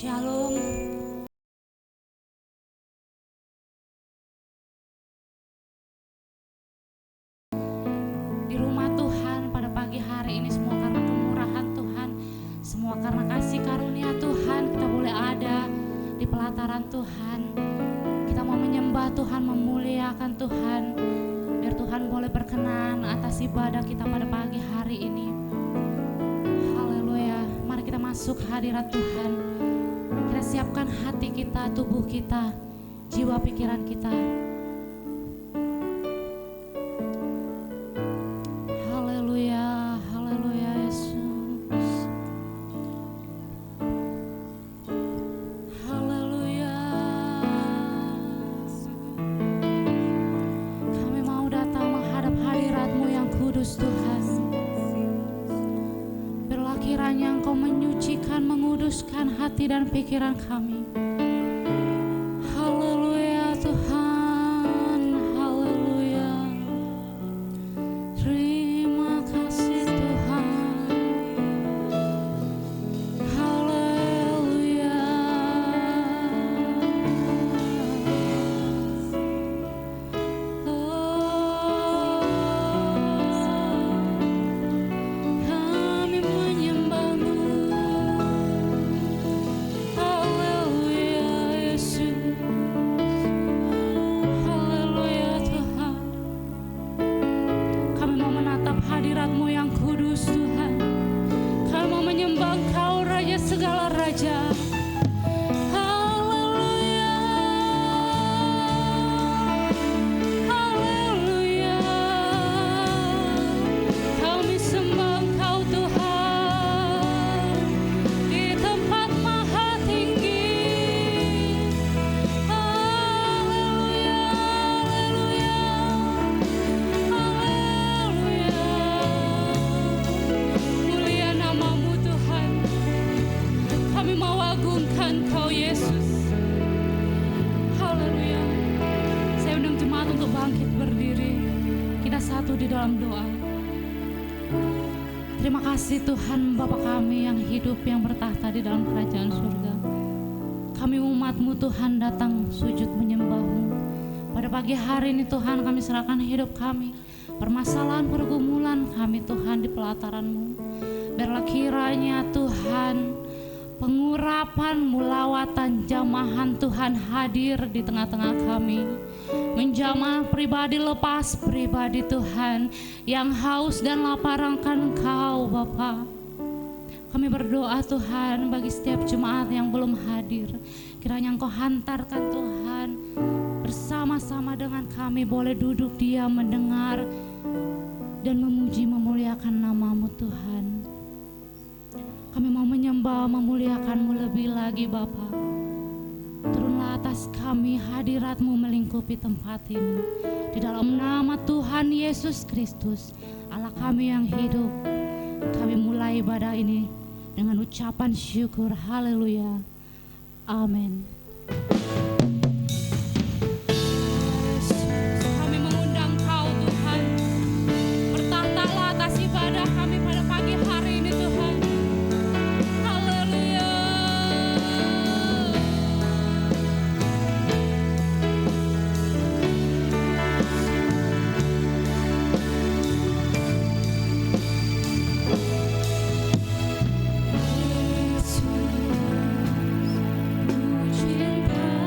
Shalom. Di rumah Tuhan pada pagi hari ini semua karena kemurahan Tuhan, semua karena kasih karunia Tuhan kita boleh ada di pelataran Tuhan. Kita mau menyembah Tuhan, memuliakan Tuhan, biar Tuhan boleh berkenan atas ibadah kita pada pagi hari ini. Haleluya. Mari kita masuk hadirat Tuhan. Kita siapkan hati kita, tubuh kita, jiwa pikiran kita. Haleluya, haleluya Yesus. Haleluya. Kami mau datang menghadap hadirat-Mu yang kudus Tuhan. Biarlah kiranya Engkau menyucikan, menguduskan hati dan pikiran kami. Haleluya Tuhan, haleluya. Terima kasih Tuhan. Haleluya. Kami menyembah-Mu. Haleluya Yesus. Haleluya Tuhan. Kami mau menatap hadirat-Mu yang kudus Tuhan. Kami mau menyembah Engkau Raja segala raja. Haleluya. Haleluya. Kami sembah Engkau Tuhan di tempat maha tinggi. Haleluya. Haleluya. Mulia nama-Mu Tuhan. Kami mau agungkan Kau Yesus. Haleluya. Saya undang jemaat untuk bangkit berdiri. Kita satu di dalam doa. Terima kasih Tuhan Bapa kami yang hidup, yang bertahta di dalam kerajaan surga. Kami umat-Mu Tuhan datang sujud menyembah-Mu. Pada pagi hari ini Tuhan kami serahkan hidup kami, permasalahan pergumulan kami Tuhan di pelataran-Mu. Biarlah kiranya Tuhan pengurapan, mulawatan, jamahan Tuhan hadir di tengah-tengah kami. Menjamah pribadi lepas pribadi Tuhan yang haus dan lapar akan Engkau Bapa. Kami berdoa Tuhan bagi setiap jemaat yang belum hadir. Kiranya Engkau hantarkan Tuhan bersama-sama dengan kami boleh duduk diam mendengar dan memuji memuliakan nama-Mu Tuhan. Kami mau menyembah memuliakan-Mu lebih lagi Bapa. Turunlah atas kami, hadirat-Mu melingkupi tempat ini. Di dalam nama Tuhan Yesus Kristus, Allah kami yang hidup, kami mulai ibadah ini dengan ucapan syukur. Haleluya. Amin. Kami mengundang Kau Tuhan, bertahtalah atas ibadah kami pada pagi hari ini Tuhan. Haleluya. Yesus, ku cinta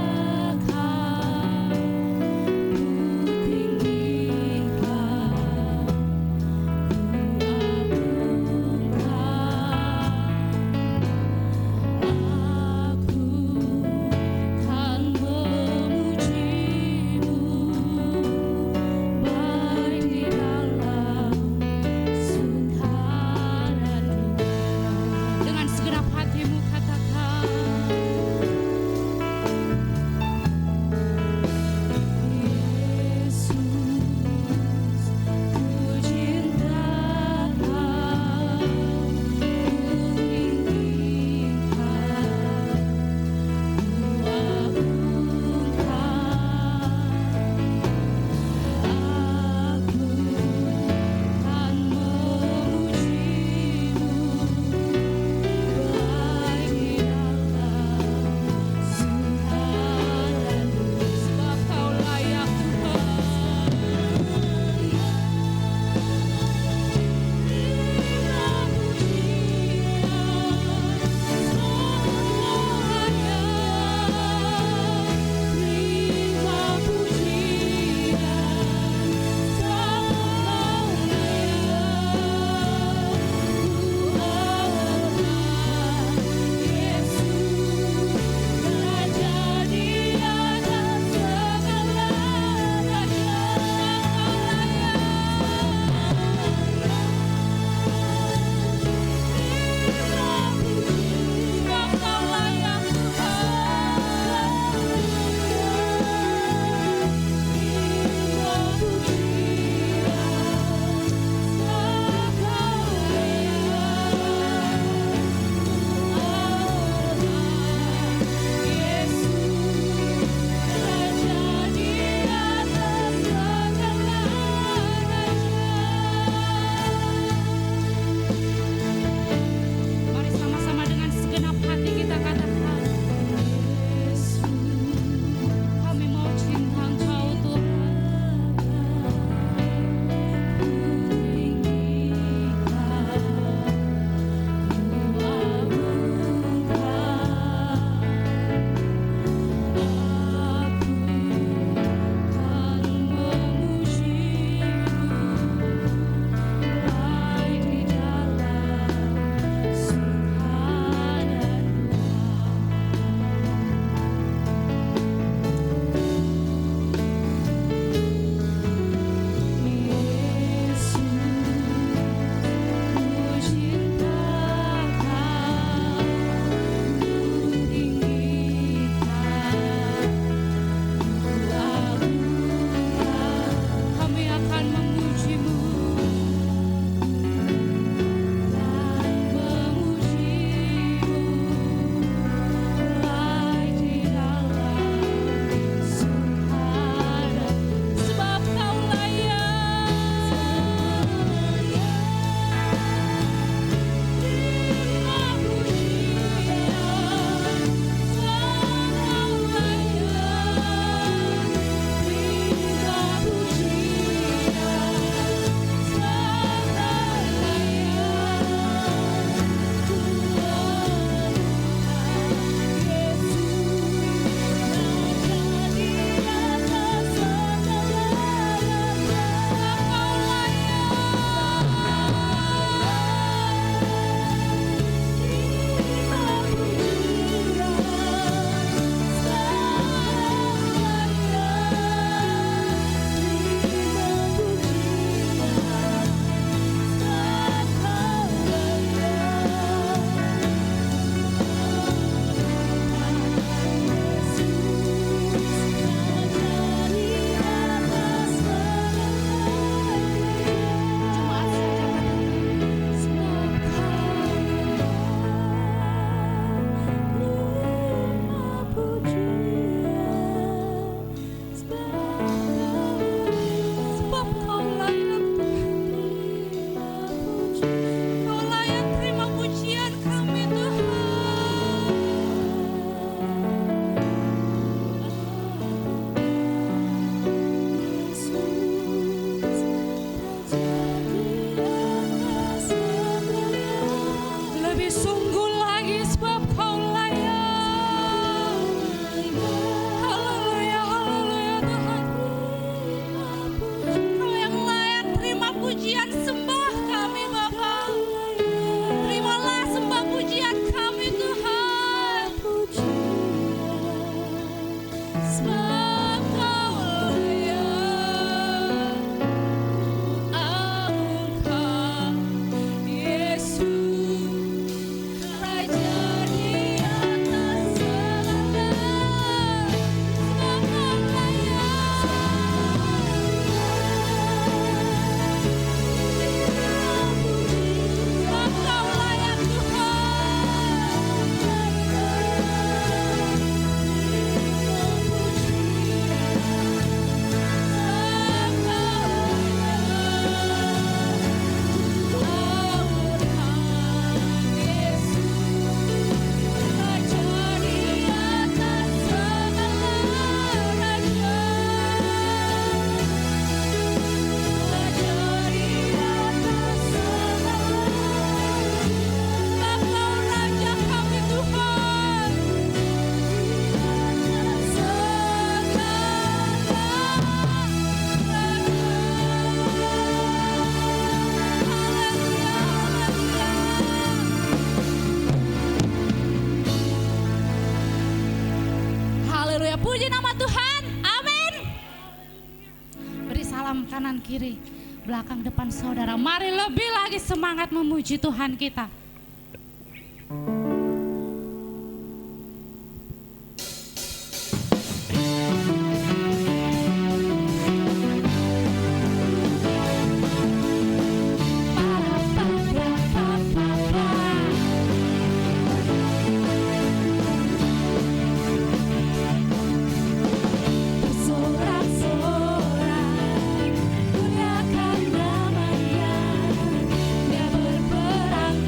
Sebab Kau layak, Engkau Yesus, Raja di atas segala. Sebab Kau layak, sebab Kau layak Haleluya, puji nama Tuhan, amin. Beri salam kanan kiri, belakang depan saudara. Mari lebih lagi semangat memuji Tuhan kita. Bersorak-sorak, muliakan namanya. Dia berperang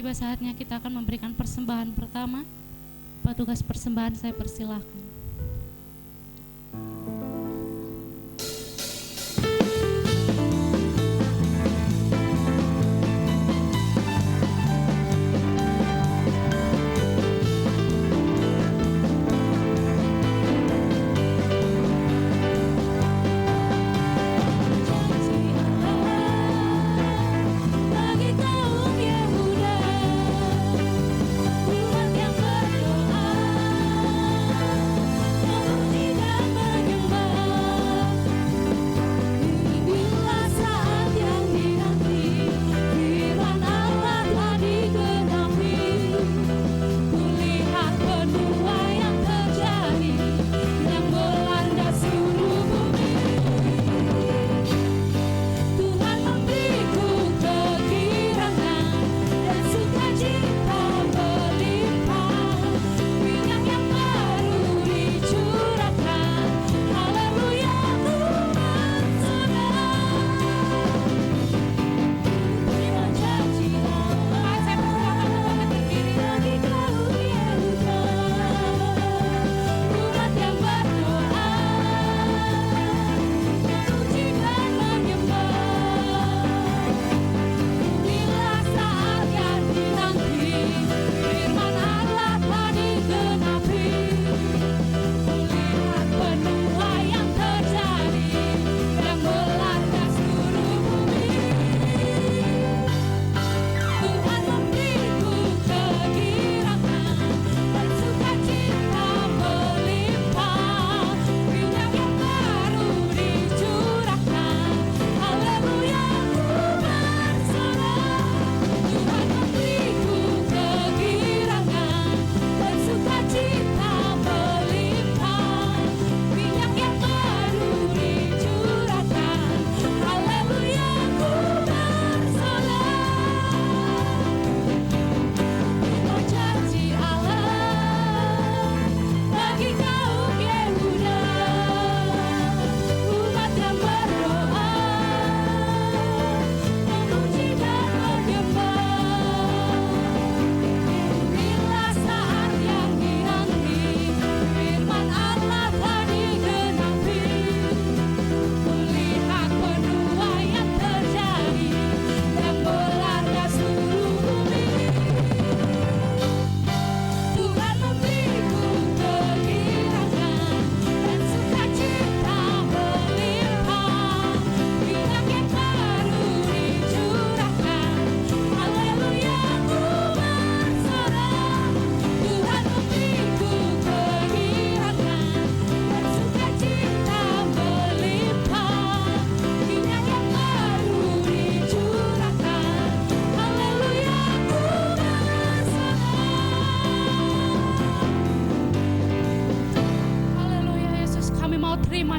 tiba saatnya kita akan memberikan persembahan pertama. Petugas persembahan saya persilahkan.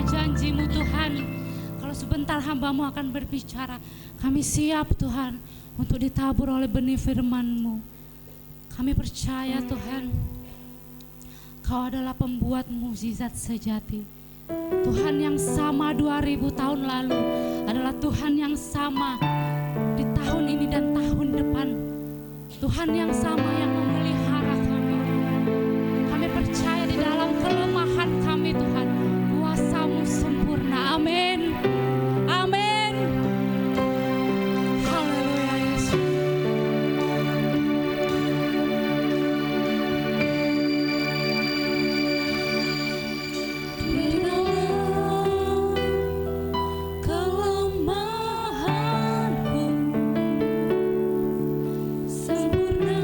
janji-Mu Tuhan. Kalau sebentar hamba-Mu akan berbicara, kami siap Tuhan untuk ditabur oleh benih firman-Mu. Kami percaya Tuhan, Kau adalah pembuat mukjizat sejati. Tuhan yang sama 2000 tahun lalu adalah Tuhan yang sama di tahun ini dan tahun depan. Tuhan yang sama yang memelihara kami. Kami percaya di dalam kelemahan kami Tuhan, kuasa-Mu sempurna. Amin. Amin. Haleluya Yesus. Di dalam kelemahanku sempurna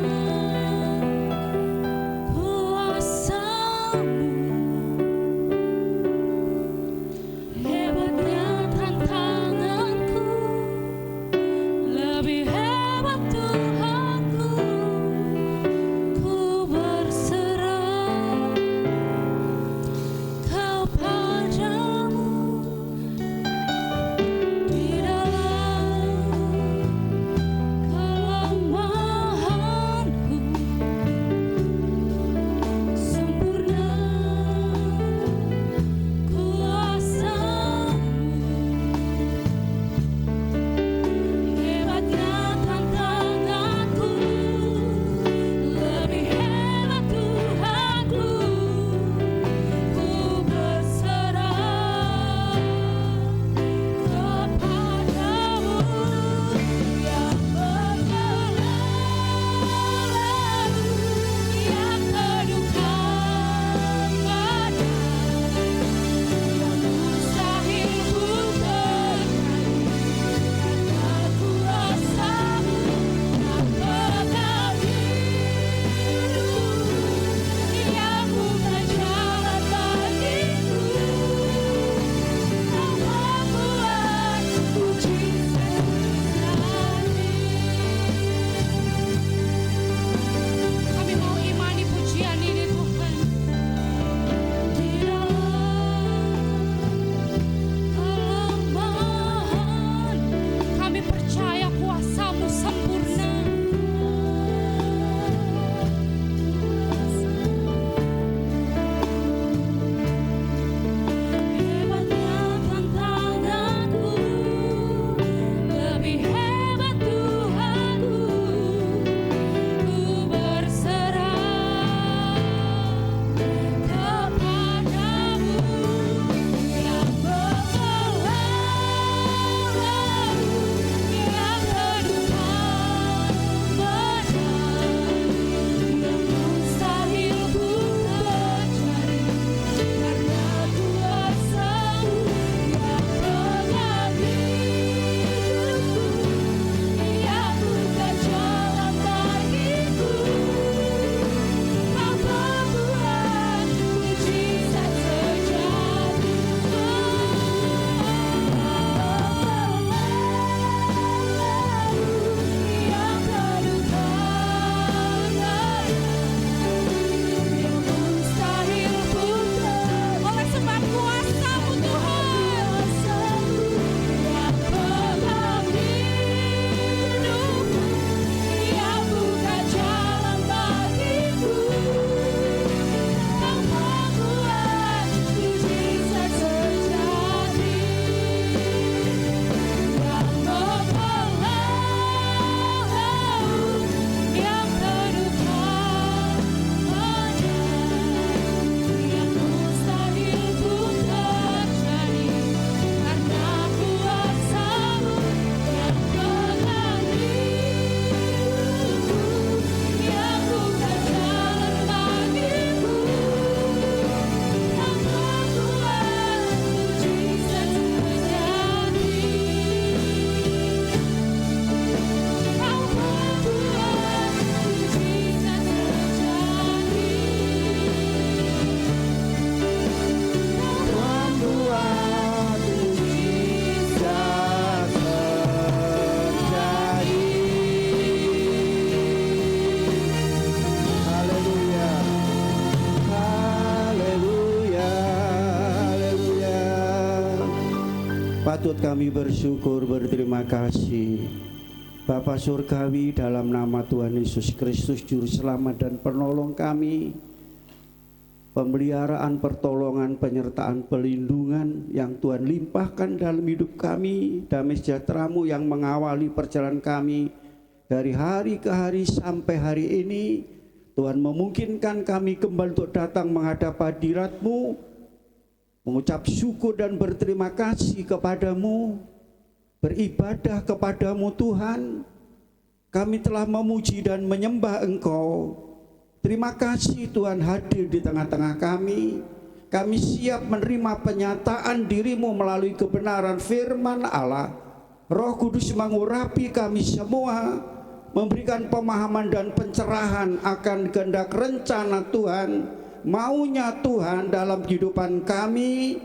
Patut kami bersyukur, berterima kasih Bapa Surgawi, dalam nama Tuhan Yesus Kristus Juru Selamat dan Penolong kami, pemeliharaan, pertolongan, penyertaan, pelindungan yang Tuhan limpahkan dalam hidup kami, damai sejahtera-Mu yang mengawali perjalanan kami dari hari ke hari sampai hari ini. Tuhan memungkinkan kami kembali untuk datang menghadap hadirat-Mu, mengucap syukur dan berterima kasih kepadamu, beribadah kepadamu Tuhan. Kami telah memuji dan menyembah Engkau. Terima kasih Tuhan hadir di tengah-tengah kami. Kami siap menerima penyataan diri-Mu melalui kebenaran firman Allah. Roh Kudus mengurapi kami semua, memberikan pemahaman dan pencerahan akan kehendak rencana Tuhan, maunya Tuhan dalam kehidupan kami,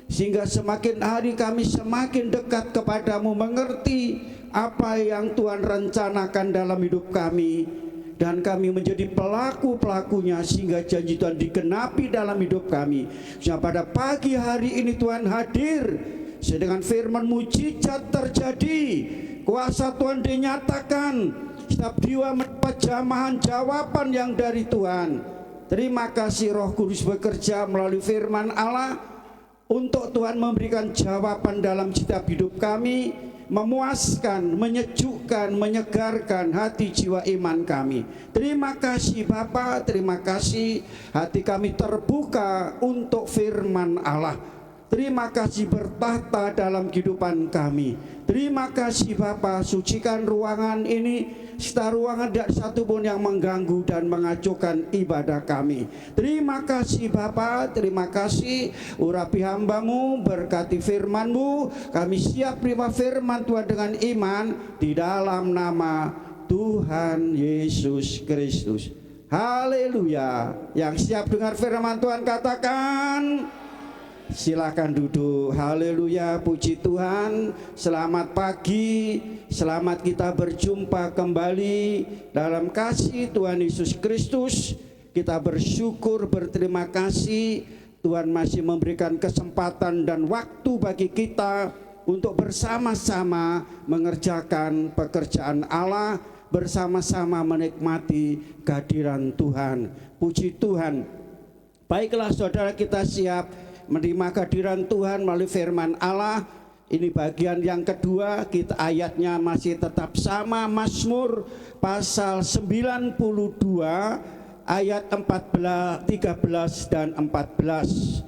sehingga semakin hari kami semakin dekat kepadamu, mengerti apa yang Tuhan rencanakan dalam hidup kami, dan kami menjadi pelaku-pelakunya sehingga janji Tuhan digenapi dalam hidup kami. Sehingga pada pagi hari ini Tuhan hadir, sedangkan firman mujizat terjadi, kuasa Tuhan dinyatakan, setiap jiwa mendapat jamahan jawaban yang dari Tuhan. Terima kasih Roh Kudus bekerja melalui firman Allah untuk Tuhan memberikan jawaban dalam setiap hidup kami, memuaskan, menyejukkan, menyegarkan hati jiwa iman kami. Terima kasih Bapa, terima kasih hati kami terbuka untuk firman Allah. Terima kasih bertahta dalam kehidupan kami. Terima kasih Bapa, sucikan ruangan ini, serta ruangan tidak satu pun yang mengganggu dan mengacaukan ibadah kami. Terima kasih Bapa, terima kasih. Urapi hamba-Mu, berkati firman-Mu. Kami siap terima firman Tuhan dengan iman di dalam nama Tuhan Yesus Kristus. Haleluya. Yang siap dengar firman Tuhan katakan silakan duduk. Haleluya, puji Tuhan. Selamat pagi, selamat kita berjumpa kembali dalam kasih Tuhan Yesus Kristus. Kita bersyukur, berterima kasih Tuhan masih memberikan kesempatan dan waktu bagi kita untuk bersama-sama mengerjakan pekerjaan Allah, bersama-sama menikmati kehadiran Tuhan. Puji Tuhan. Baiklah saudara, kita siap menerima kehadiran Tuhan melalui firman Allah. Ini bagian yang kedua, kita ayatnya masih tetap sama, Mazmur pasal 92 ayat 13 dan 14.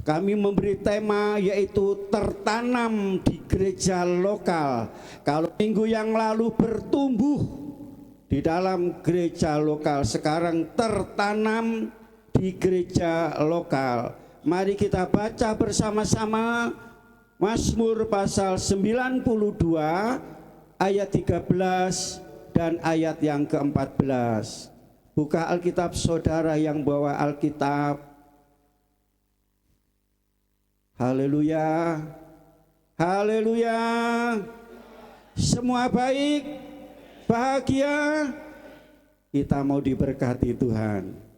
Kami memberi tema yaitu tertanam di gereja lokal. Kalau minggu yang lalu bertumbuh di dalam gereja lokal, sekarang tertanam di gereja lokal. Mari kita baca bersama-sama Mazmur pasal 92 ayat 13 dan ayat yang ke-14. Buka Alkitab saudara yang bawa Alkitab. Haleluya. Haleluya. Semua baik, bahagia. Kita mau diberkati Tuhan.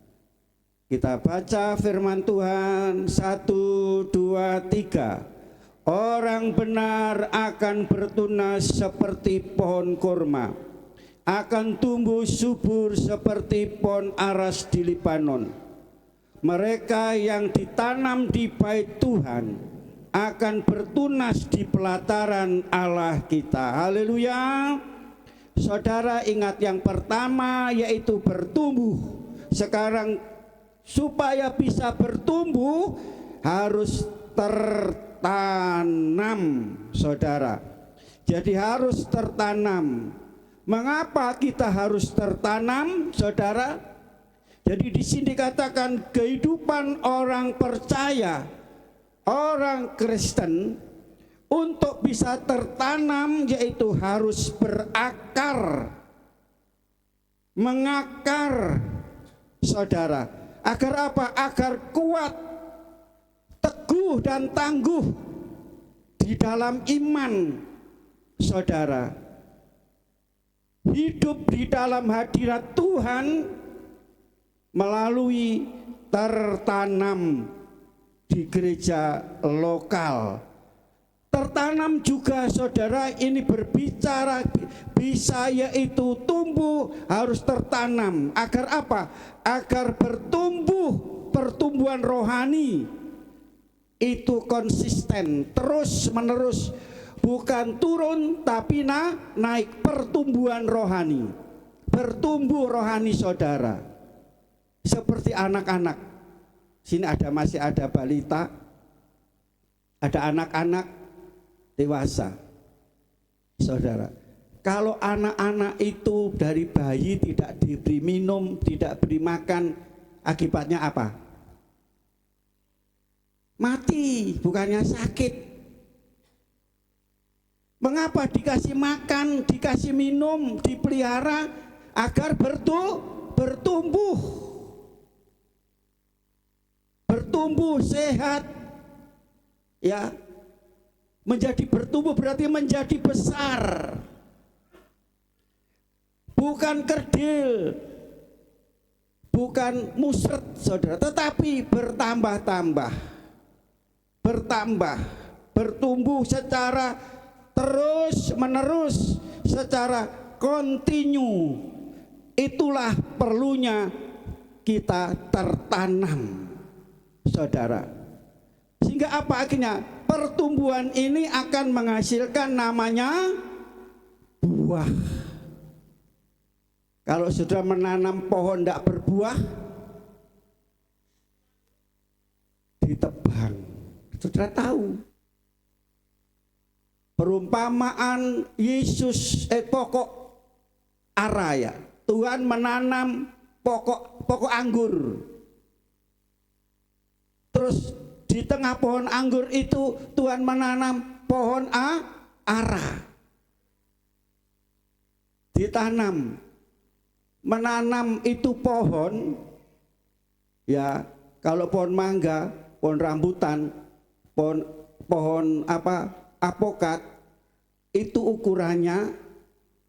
Kita baca firman Tuhan 1, 2, 3. Orang benar akan bertunas seperti pohon kurma, akan tumbuh subur seperti pohon aras di Libanon. Mereka yang ditanam di bait Tuhan akan bertunas di pelataran Allah kita. Haleluya. Saudara ingat yang pertama yaitu bertumbuh. Sekarang supaya bisa bertumbuh harus tertanam, saudara. Jadi harus tertanam. Mengapa kita harus tertanam, saudara? Jadi di sini dikatakan kehidupan orang percaya, orang Kristen untuk bisa tertanam yaitu harus berakar, mengakar, saudara. Agar apa? Agar kuat, teguh dan tangguh di dalam iman, saudara. Hidup di dalam hadirat Tuhan melalui tertanam di gereja lokal. Tertanam juga saudara, ini berbicara bisa yaitu tumbuh, harus tertanam. Agar apa? Agar bertumbuh pertumbuhan rohani itu konsisten, terus menerus, bukan turun tapi naik, pertumbuhan rohani. Bertumbuh rohani saudara, seperti anak-anak. Sini masih ada balita, ada anak-anak dewasa. Saudara, kalau anak-anak itu dari bayi tidak diberi minum, tidak beri makan, akibatnya apa? Mati, bukannya sakit. Mengapa dikasih makan, dikasih minum, dipelihara? Agar bertumbuh sehat, ya. Menjadi bertumbuh berarti menjadi besar, bukan kerdil, bukan musret saudara, tetapi bertambah-tambah, bertumbuh secara terus menerus, secara kontinu. Itulah perlunya kita tertanam saudara, sehingga apa akhirnya? Pertumbuhan ini akan menghasilkan namanya buah. Kalau sudah menanam pohon tidak berbuah, ditebang. Saudara tahu perumpamaan Yesus, pokok ara ya. Tuhan menanam pokok anggur. Terus di tengah pohon anggur itu Tuhan menanam pohon ara. Ditanam, menanam itu pohon, ya kalau pohon mangga, pohon rambutan, pohon apokat, itu ukurannya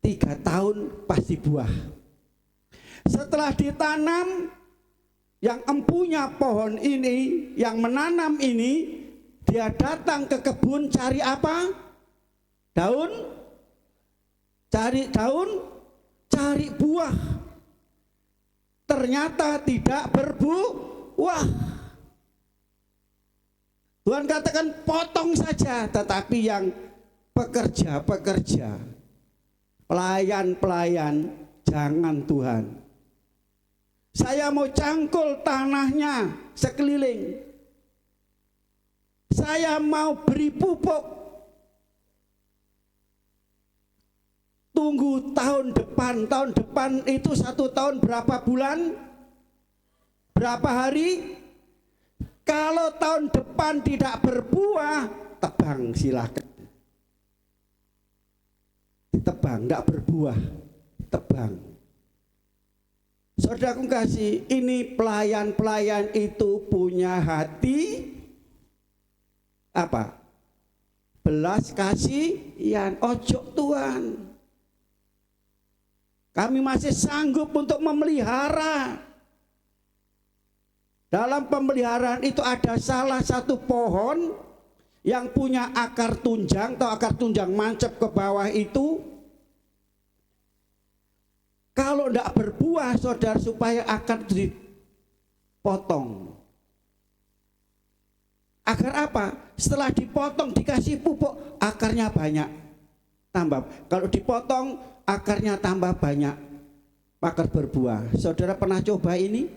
3 tahun pasti buah. Setelah ditanam, yang empunya pohon ini, yang menanam ini, dia datang ke kebun cari apa? Daun? Cari daun, cari buah. Ternyata tidak berbuah. Tuhan katakan potong saja, tetapi yang pekerja, pelayan, jangan Tuhan. Saya mau cangkul tanahnya sekeliling. Saya mau beri pupuk. Tunggu tahun depan. Tahun depan itu 1 tahun berapa bulan? Berapa hari? Kalau tahun depan tidak berbuah, tebang silakan. Ditebang, tidak berbuah, tebang. Saudaraku kasih, ini pelayan itu punya hati apa? Belas kasihan. Ojo Tuhan, kami masih sanggup untuk memelihara. Dalam pemeliharaan itu ada salah satu pohon yang punya akar tunjang, atau akar tunjang mancep ke bawah itu. Kalau tidak berbuah saudara, supaya akar dipotong. Agar apa? Setelah dipotong dikasih pupuk, akarnya banyak. Tambah. Kalau dipotong akarnya tambah banyak, akar berbuah. Saudara pernah coba ini?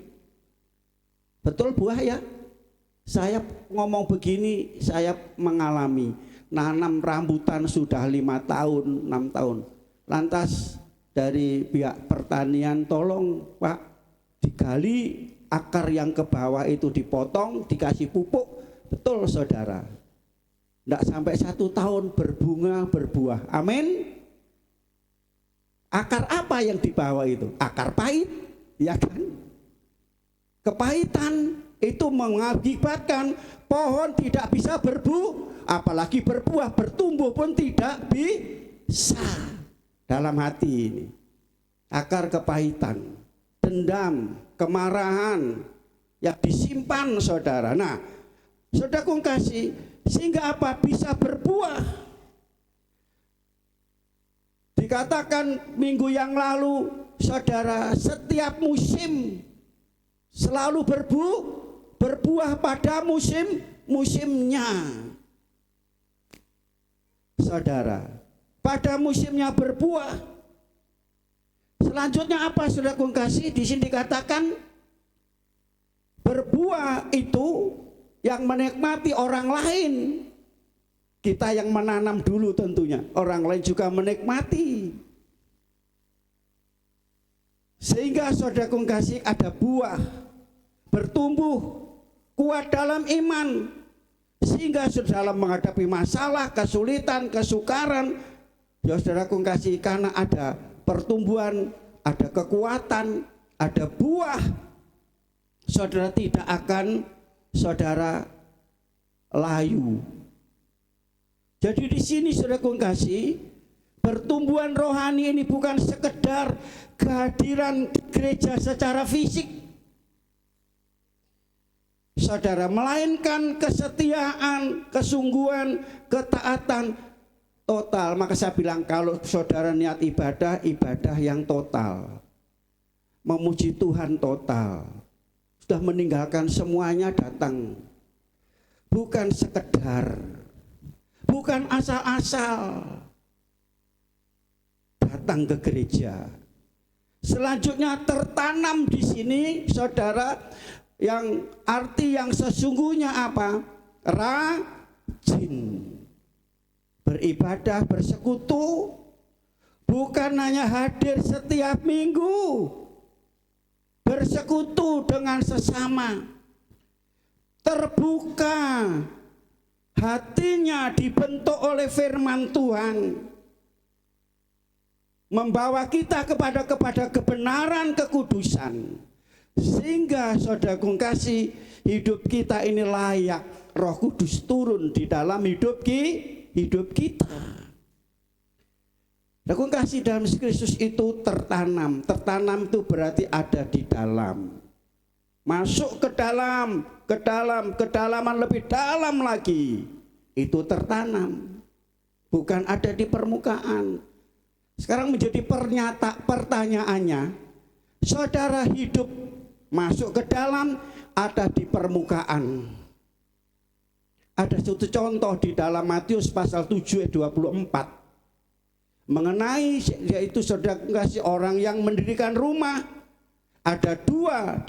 Betul buah ya? Saya ngomong begini, saya mengalami. Nanam rambutan sudah 5 tahun, 6 tahun. Lantas dari pihak pertanian, tolong Pak, digali akar yang ke bawah itu, dipotong, dikasih pupuk. Betul saudara, tidak sampai 1 tahun berbunga, berbuah. Amin. Akar apa yang di bawah itu? Akar pahit, ya kan? Kepahitan itu mengakibatkan pohon tidak bisa apalagi berbuah, bertumbuh pun tidak bisa. Dalam hati ini akar kepahitan, dendam, kemarahan yang disimpan saudara. Nah, saudaraku kasih, Sehingga apa? Bisa berbuah. Dikatakan minggu yang lalu, saudara, setiap musim selalu berbuah pada musimnya. Saudara, pada musimnya berbuah. Selanjutnya apa, saudara kasih? Di sini dikatakan berbuah itu yang menikmati orang lain. Kita yang menanam dulu tentunya, orang lain juga menikmati. Sehingga saudara kasih ada buah, bertumbuh, kuat dalam iman. Sehingga saudara menghadapi masalah, kesulitan, kesukaran, ya saudara kasih, karena ada pertumbuhan, ada kekuatan, ada buah, saudara tidak akan saudara layu. Jadi di sini saudara kasih, pertumbuhan rohani ini bukan sekedar kehadiran gereja secara fisik, saudara, melainkan kesetiaan, kesungguhan, ketaatan total. Maka saya bilang, kalau saudara niat ibadah, ibadah yang total, memuji Tuhan total, sudah meninggalkan semuanya datang, bukan sekedar, bukan asal-asal datang ke gereja. Selanjutnya tertanam di sini, saudara, yang arti yang sesungguhnya apa? Rajin beribadah, bersekutu, bukan hanya hadir setiap minggu, bersekutu dengan sesama, terbuka hatinya, dibentuk oleh firman Tuhan, membawa kita kepada kebenaran, kekudusan, sehingga saudara kasih, hidup kita ini layak Roh Kudus turun di dalam hidup kita. Saudara kasih, dalam Kristus itu tertanam. Tertanam itu berarti ada di dalam, masuk ke dalam, kedalaman lebih dalam lagi, itu tertanam, bukan ada di permukaan. Sekarang menjadi pertanyaannya, saudara hidup masuk ke dalam, ada di permukaan. Ada satu contoh di dalam Matius pasal 7 ayat 24 mengenai, yaitu saudara kasih, orang yang mendirikan rumah. Ada dua,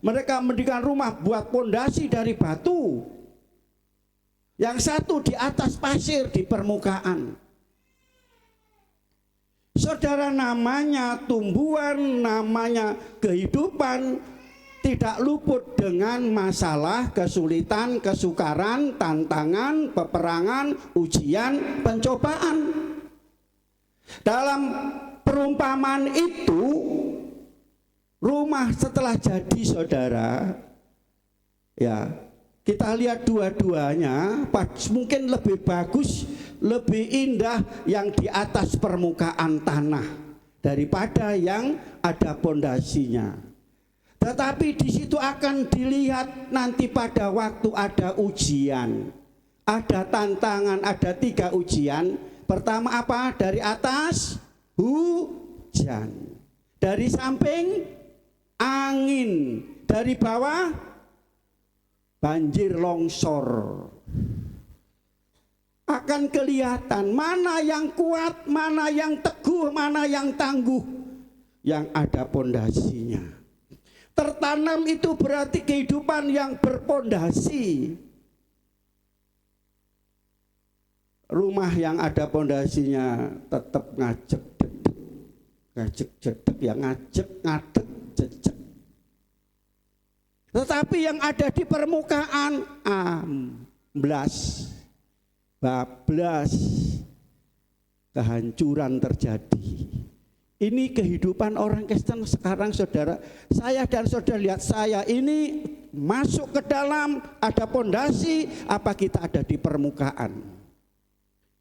mereka mendirikan rumah buat pondasi dari batu, yang satu di atas pasir di permukaan. Saudara, namanya tumbuhan, namanya kehidupan tidak luput dengan masalah, kesulitan, kesukaran, tantangan, peperangan, ujian, pencobaan. Dalam perumpamaan itu, rumah setelah jadi, saudara, ya, kita lihat dua-duanya mungkin lebih bagus, lebih indah yang di atas permukaan tanah daripada yang ada pondasinya. Tetapi di situ akan dilihat nanti pada waktu ada ujian, ada tantangan, ada 3 ujian. Pertama apa? Dari atas hujan, dari samping angin, dari bawah banjir, longsor. Akan kelihatan mana yang kuat, mana yang teguh, mana yang tangguh, yang ada pondasinya. Tertanam itu berarti kehidupan yang berpondasi. Rumah yang ada pondasinya tetap ngajek jedek, yang ngajek ngadek jejek. Tetapi yang ada di permukaan amblas, bablas, kehancuran terjadi. Ini kehidupan orang Kristen sekarang, saudara. Saya dan saudara lihat, saya ini masuk ke dalam, ada pondasi, apa kita ada di permukaan?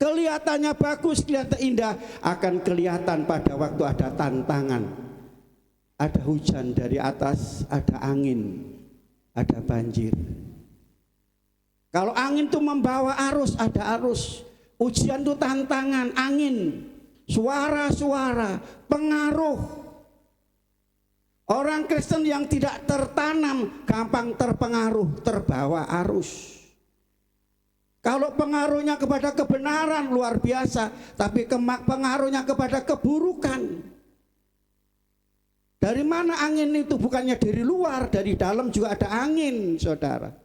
Kelihatannya bagus, kelihatan indah, akan kelihatan pada waktu ada tantangan, ada hujan dari atas, ada angin, ada banjir. Kalau angin itu membawa arus, ada arus. Ujian itu tantangan, angin, suara-suara, pengaruh. Orang Kristen yang tidak tertanam gampang terpengaruh, terbawa arus. Kalau pengaruhnya kepada kebenaran luar biasa, tapi pengaruhnya kepada keburukan. Dari mana angin itu? Bukannya dari luar, dari dalam juga ada angin, saudara.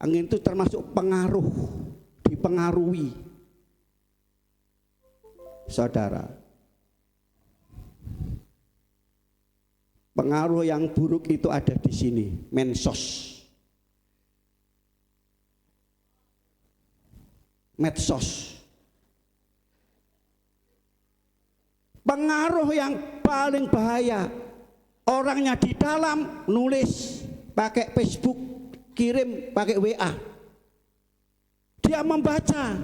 Angin itu termasuk pengaruh, dipengaruhi. Saudara, pengaruh yang buruk itu ada di sini, mensos. Medsos. Pengaruh yang paling bahaya, orangnya di dalam nulis pakai Facebook, kirim pakai WA. Dia membaca.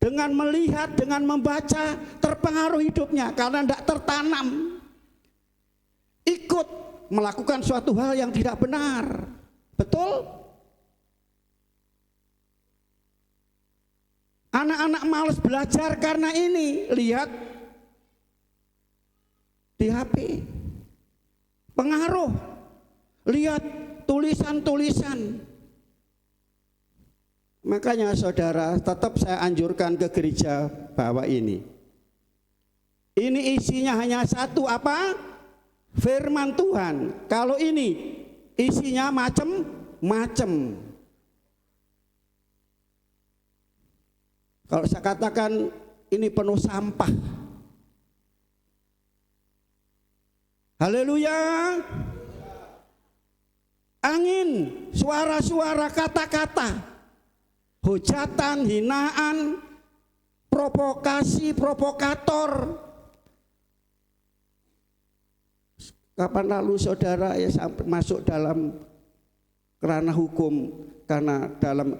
Dengan melihat, dengan membaca, terpengaruh hidupnya karena tidak tertanam. Ikut melakukan suatu hal yang tidak benar. Betul? Anak-anak malas belajar karena ini, lihat di HP. Pengaruh, lihat tulisan-tulisan. Makanya saudara, tetap saya anjurkan ke gereja bahwa ini isinya hanya satu, apa? Firman Tuhan. Kalau ini isinya macam-macam. Kalau saya katakan ini penuh sampah. Haleluya. Angin, suara-suara, kata-kata, hujatan, hinaan, provokasi, provokator. Kapan lalu saudara ya sampai masuk dalam kerana hukum karena dalam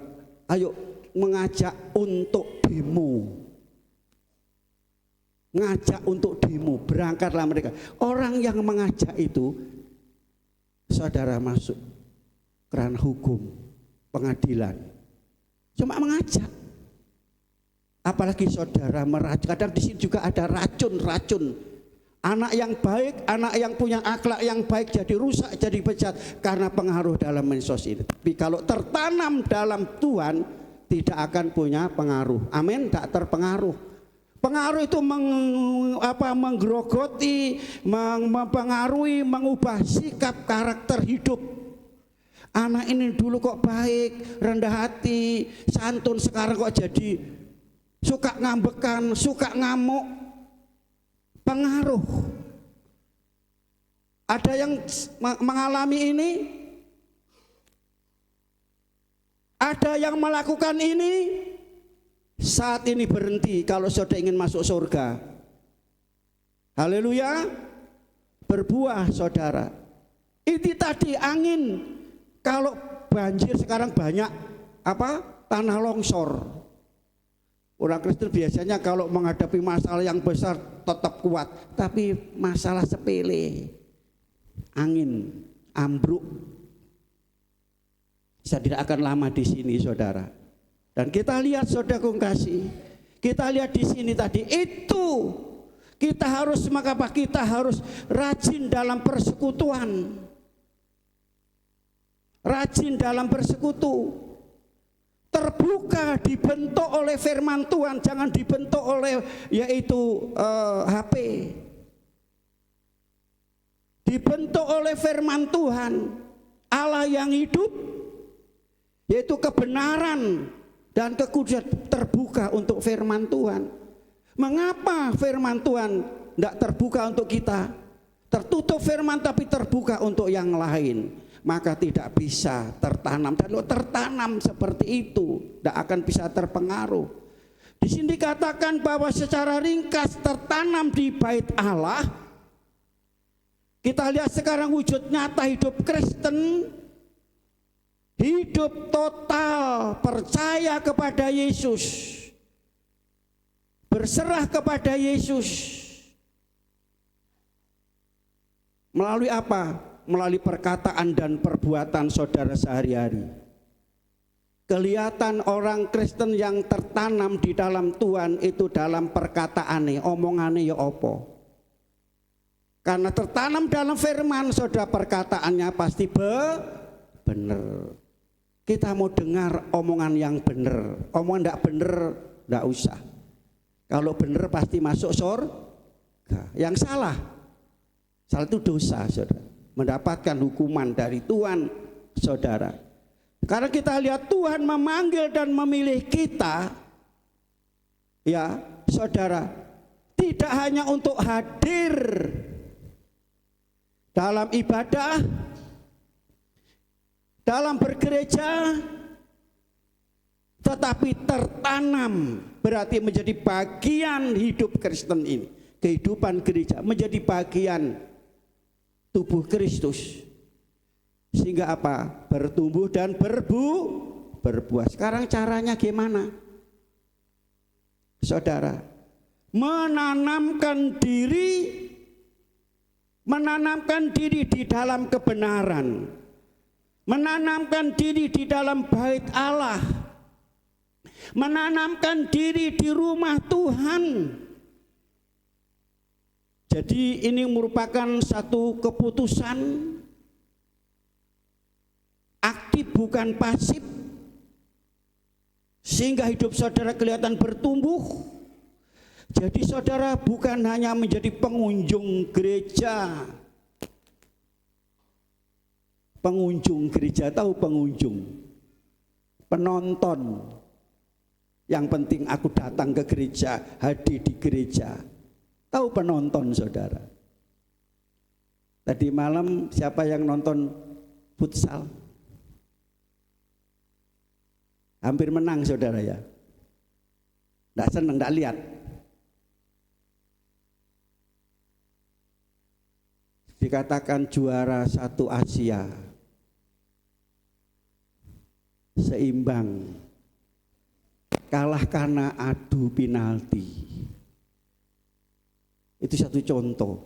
ayo mengajak untuk demo, ngajak untuk demo, berangkatlah mereka. Orang yang mengajak itu, saudara masuk kerana hukum, pengadilan, cuma mengajak. Apalagi saudara meracun, kadang di sini juga ada racun-racun. Anak yang baik, anak yang punya akhlak yang baik jadi rusak, jadi bejat karena pengaruh dalam medsos ini. Tapi kalau tertanam dalam Tuhan, tidak akan punya pengaruh. Amin, tak terpengaruh. Pengaruh itu menggerogoti, mempengaruhi, mengubah sikap karakter hidup. Anak ini dulu kok baik, rendah hati, santun, sekarang kok jadi suka ngambekan, suka ngamuk. Pengaruh. Ada yang mengalami ini? Ada yang melakukan ini, saat ini berhenti kalau saudara ingin masuk surga. Haleluya. Berbuah saudara. Ini tadi angin. Kalau banjir sekarang banyak apa? Tanah longsor. Orang Kristen biasanya kalau menghadapi masalah yang besar tetap kuat, tapi masalah sepele, angin, ambruk. Saya tidak akan lama di sini, saudara. Dan kita lihat, saudara kasih, kita lihat di sini tadi itu kita harus kita harus rajin dalam persekutuan, rajin dalam bersekutu, terbuka, dibentuk oleh firman Tuhan, jangan dibentuk oleh yaitu HP. Dibentuk oleh firman Tuhan, Allah yang hidup, yaitu kebenaran dan kekudusan, terbuka untuk firman Tuhan. Mengapa firman Tuhan tidak terbuka untuk kita? Tertutup firman tapi terbuka untuk yang lain. Maka tidak bisa tertanam. Dan kalau tertanam seperti itu, tidak akan bisa terpengaruh. Di sini dikatakan bahwa secara ringkas tertanam di bait Allah. Kita lihat sekarang wujud nyata hidup Kristen. Hidup total percaya kepada Yesus, berserah kepada Yesus. Melalui apa? melalui perkataan dan perbuatan saudara sehari-hari. Kelihatan orang Kristen yang tertanam di dalam Tuhan itu dalam perkataannya, omongannya ya opo. Karena tertanam dalam firman, saudara, perkataannya pasti benar. Kita mau dengar omongan yang benar. Omongan tidak benar, tidak usah. Kalau benar pasti masuk surga. Yang salah itu dosa, saudara. Mendapatkan hukuman dari Tuhan, saudara. Karena kita lihat Tuhan memanggil dan memilih kita, ya saudara, tidak hanya untuk hadir dalam ibadah, dalam bergereja, tetapi tertanam, berarti menjadi bagian hidup Kristen ini. Kehidupan gereja menjadi bagian tubuh Kristus. Sehingga apa? Bertumbuh dan berbuah. Sekarang caranya gimana? Saudara, menanamkan diri di dalam kebenaran, menanamkan diri di dalam bait Allah, menanamkan diri di rumah Tuhan. Jadi ini merupakan satu keputusan aktif bukan pasif, sehingga hidup saudara kelihatan bertumbuh. Jadi saudara bukan hanya menjadi pengunjung gereja. Pengunjung gereja, tahu pengunjung? Penonton. Yang penting aku datang ke gereja, hadir di gereja. Tahu penonton, saudara? Tadi malam siapa yang nonton futsal? Hampir menang, saudara, ya. Tidak senang, tidak lihat. Dikatakan juara 1 Asia, seimbang, kalah karena adu penalti. Itu satu contoh.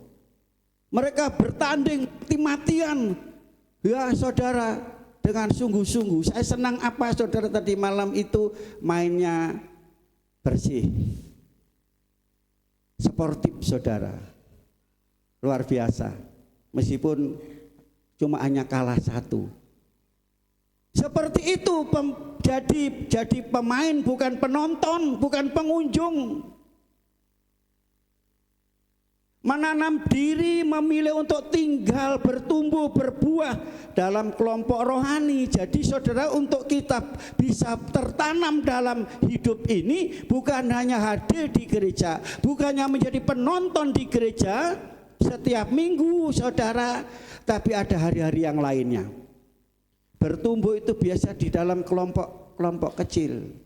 Mereka bertanding mati-matian, ya saudara, dengan sungguh-sungguh. Saya senang apa, saudara, tadi malam itu mainnya bersih, sportif, saudara, luar biasa. Meskipun cuma hanya kalah 1. Seperti itu, jadi pemain bukan penonton, bukan pengunjung. Menanam diri, memilih untuk tinggal, bertumbuh, berbuah dalam kelompok rohani. Jadi saudara, untuk kita bisa tertanam dalam hidup ini, bukan hanya hadir di gereja, bukannya menjadi penonton di gereja setiap minggu, saudara, tapi ada hari-hari yang lainnya. Bertumbuh itu biasa di dalam kelompok kecil.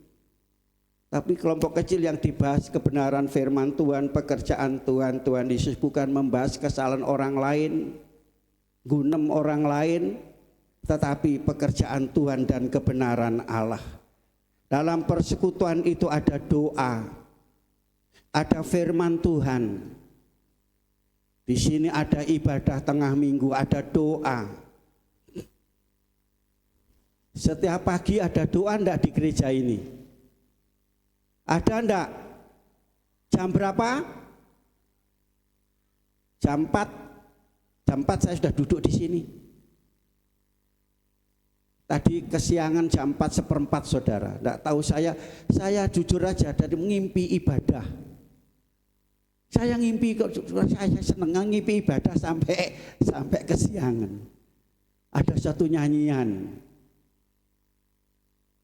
Tapi kelompok kecil yang dibahas kebenaran firman Tuhan, pekerjaan Tuhan, Tuhan Yesus, bukan membahas kesalahan orang lain, gunem orang lain, tetapi pekerjaan Tuhan dan kebenaran Allah. Dalam persekutuan itu ada doa, ada firman Tuhan. Di sini ada ibadah tengah minggu, ada doa. Setiap pagi ada doa enggak di gereja ini? Ada enggak? Jam berapa? Jam 4. Jam 4 saya sudah duduk di sini. Tadi kesiangan jam 4:04, saudara. Enggak tahu saya jujur aja dari mengimpi ibadah. Saya ngimpi, saya seneng ngimpi ibadah sampai kesiangan. Ada satu nyanyian.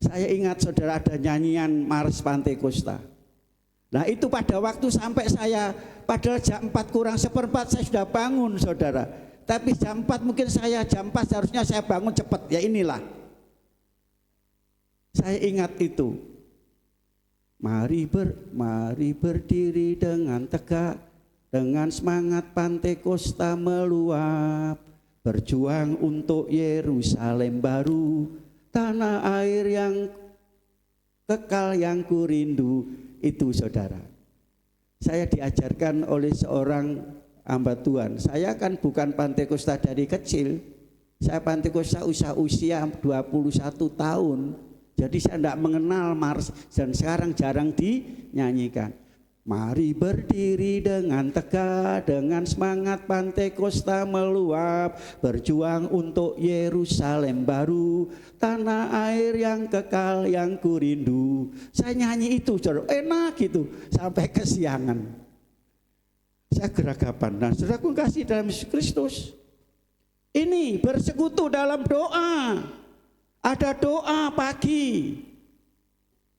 Saya ingat, saudara, ada nyanyian Mars Pantekosta. Nah itu pada waktu sampai saya, padahal jam 4:04 saya sudah bangun, saudara. Tapi jam 4 mungkin jam 4 seharusnya saya bangun cepat. Ya inilah. Saya ingat itu. Mari berdiri dengan tegak, dengan semangat Pantekosta meluap, berjuang untuk Yerusalem baru, tanah air yang kekal yang kurindu. Itu, saudara, saya diajarkan oleh seorang hamba Tuhan. Saya kan bukan Pantekosta dari kecil. Saya Pantekosta usia 21 tahun. Jadi saya tidak mengenal mars dan sekarang jarang dinyanyikan. Mari berdiri dengan tegak, dengan semangat Pantekosta meluap, berjuang untuk Yerusalem baru, tanah air yang kekal yang kurindu. Saya nyanyi itu, enak gitu, sampai kesiangan. Saya geragapan. Nah, saudaraku kasih dalam Yesus Kristus, ini bersekutu dalam doa. Ada doa pagi,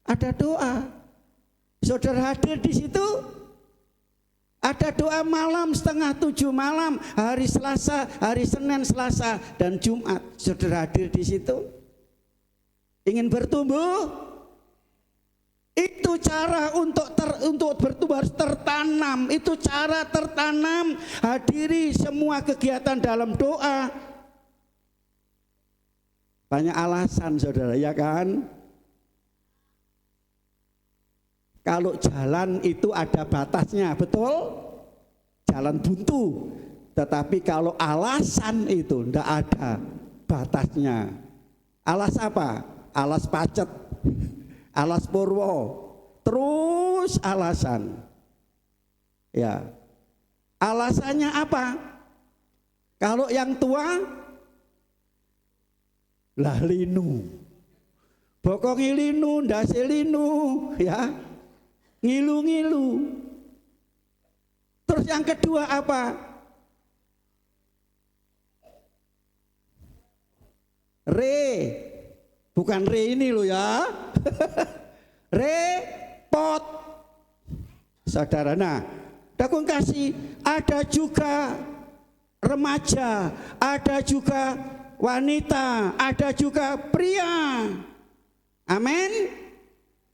ada doa. Saudara hadir di situ. Ada doa malam 6:30 malam, hari Selasa, hari Senin, Selasa dan Jumat. Saudara hadir di situ. Ingin bertumbuh? Itu cara untuk bertumbuh harus tertanam. Itu cara tertanam. Hadiri semua kegiatan dalam doa. Banyak alasan saudara, ya kan? Kalau jalan itu ada batasnya, betul? Jalan buntu. Tetapi kalau alasan itu tidak ada batasnya. Alas apa? Alas pacet, alas purwo, terus alasan. Ya, alasannya apa? Kalau yang tua, lah linu, bokongi linu, ndase linu, ya. Ngilu-ngilu. Terus yang kedua apa? Bukan ini loh ya. Repot. Saudara, nah, dakung kasih, ada juga remaja, ada juga wanita, ada juga pria. Amin.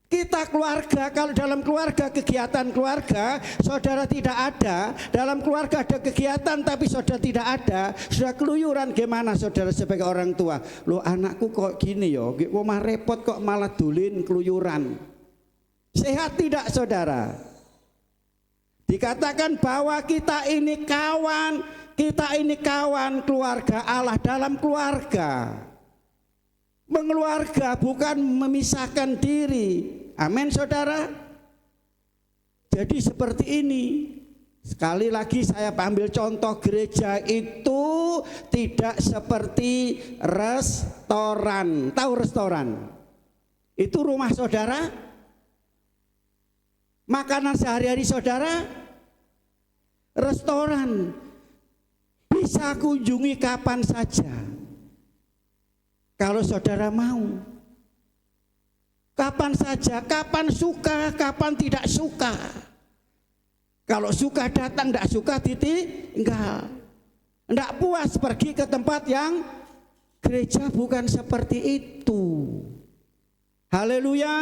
Kita keluarga, kalau dalam keluarga kegiatan keluarga, saudara tidak ada. Dalam keluarga ada kegiatan tapi saudara tidak ada. Sudah keluyuran gimana saudara sebagai orang tua? Loh anakku kok gini yo, mah repot kok malah dulin keluyuran. Sehat tidak saudara? Dikatakan bahwa kita ini kawan keluarga Allah dalam keluarga. Mengeluarga bukan memisahkan diri. Amin saudara. Jadi seperti ini. Sekali lagi saya ambil contoh, gereja itu tidak seperti restoran. Tahu restoran? Itu rumah saudara. Makanan sehari-hari saudara. Restoran bisa kunjungi kapan saja. Kalau saudara mau, kapan saja, kapan suka, kapan tidak suka. Kalau suka datang, tidak suka ditinggal. Tidak puas pergi ke tempat yang gereja bukan seperti itu. Haleluya.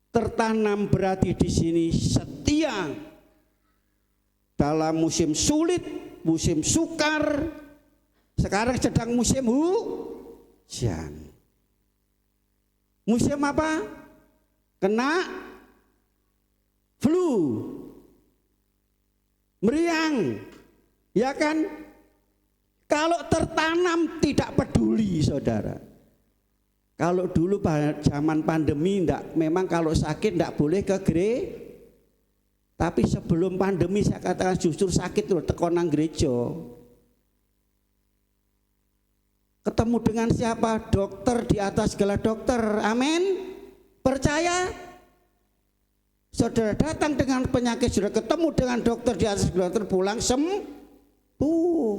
Tertanam berarti di sini setia. Dalam musim sulit, musim sukar. Sekarang sedang musim hujan. Musim apa? Kena flu, meriang, ya kan? Kalau tertanam tidak peduli saudara. Kalau dulu zaman pandemi memang kalau sakit tidak boleh ke gereja. Tapi sebelum pandemi saya katakan justru sakit loh tekonang gereja. Ketemu dengan siapa? Dokter di atas segala dokter. Amin. Percaya? Saudara datang dengan penyakit, sudah ketemu dengan dokter di atas segala dokter, pulang sembuh.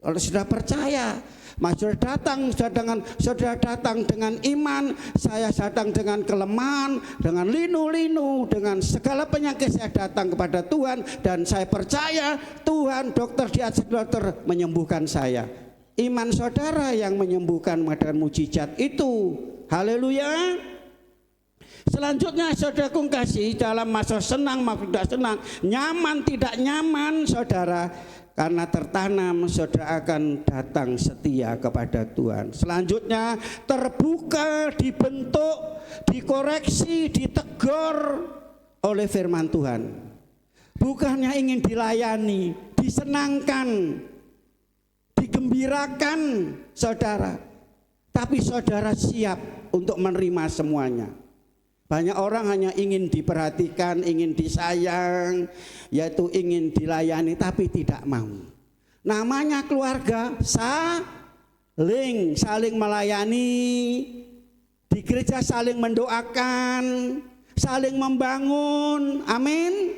Kalau sudah percaya, saudara datang dengan iman, saya datang dengan kelemahan, dengan linu-linu, dengan segala penyakit saya datang kepada Tuhan dan saya percaya Tuhan dokter di atas dokter menyembuhkan saya. Iman saudara yang menyembuhkan mengadakan mujizat itu. Haleluya. Selanjutnya saudaraku kasih, dalam masa senang maupun tidak senang, nyaman tidak nyaman saudara, karena tertanam saudara akan datang setia kepada Tuhan. Selanjutnya terbuka, dibentuk, dikoreksi, ditegur oleh firman Tuhan. bukannya ingin dilayani, disenangkan, digembirakan saudara, tapi saudara siap untuk menerima semuanya. Banyak orang hanya ingin diperhatikan, ingin disayang, yaitu ingin dilayani, tapi tidak mau. Namanya keluarga, saling melayani, di gereja saling mendoakan, saling membangun, amin,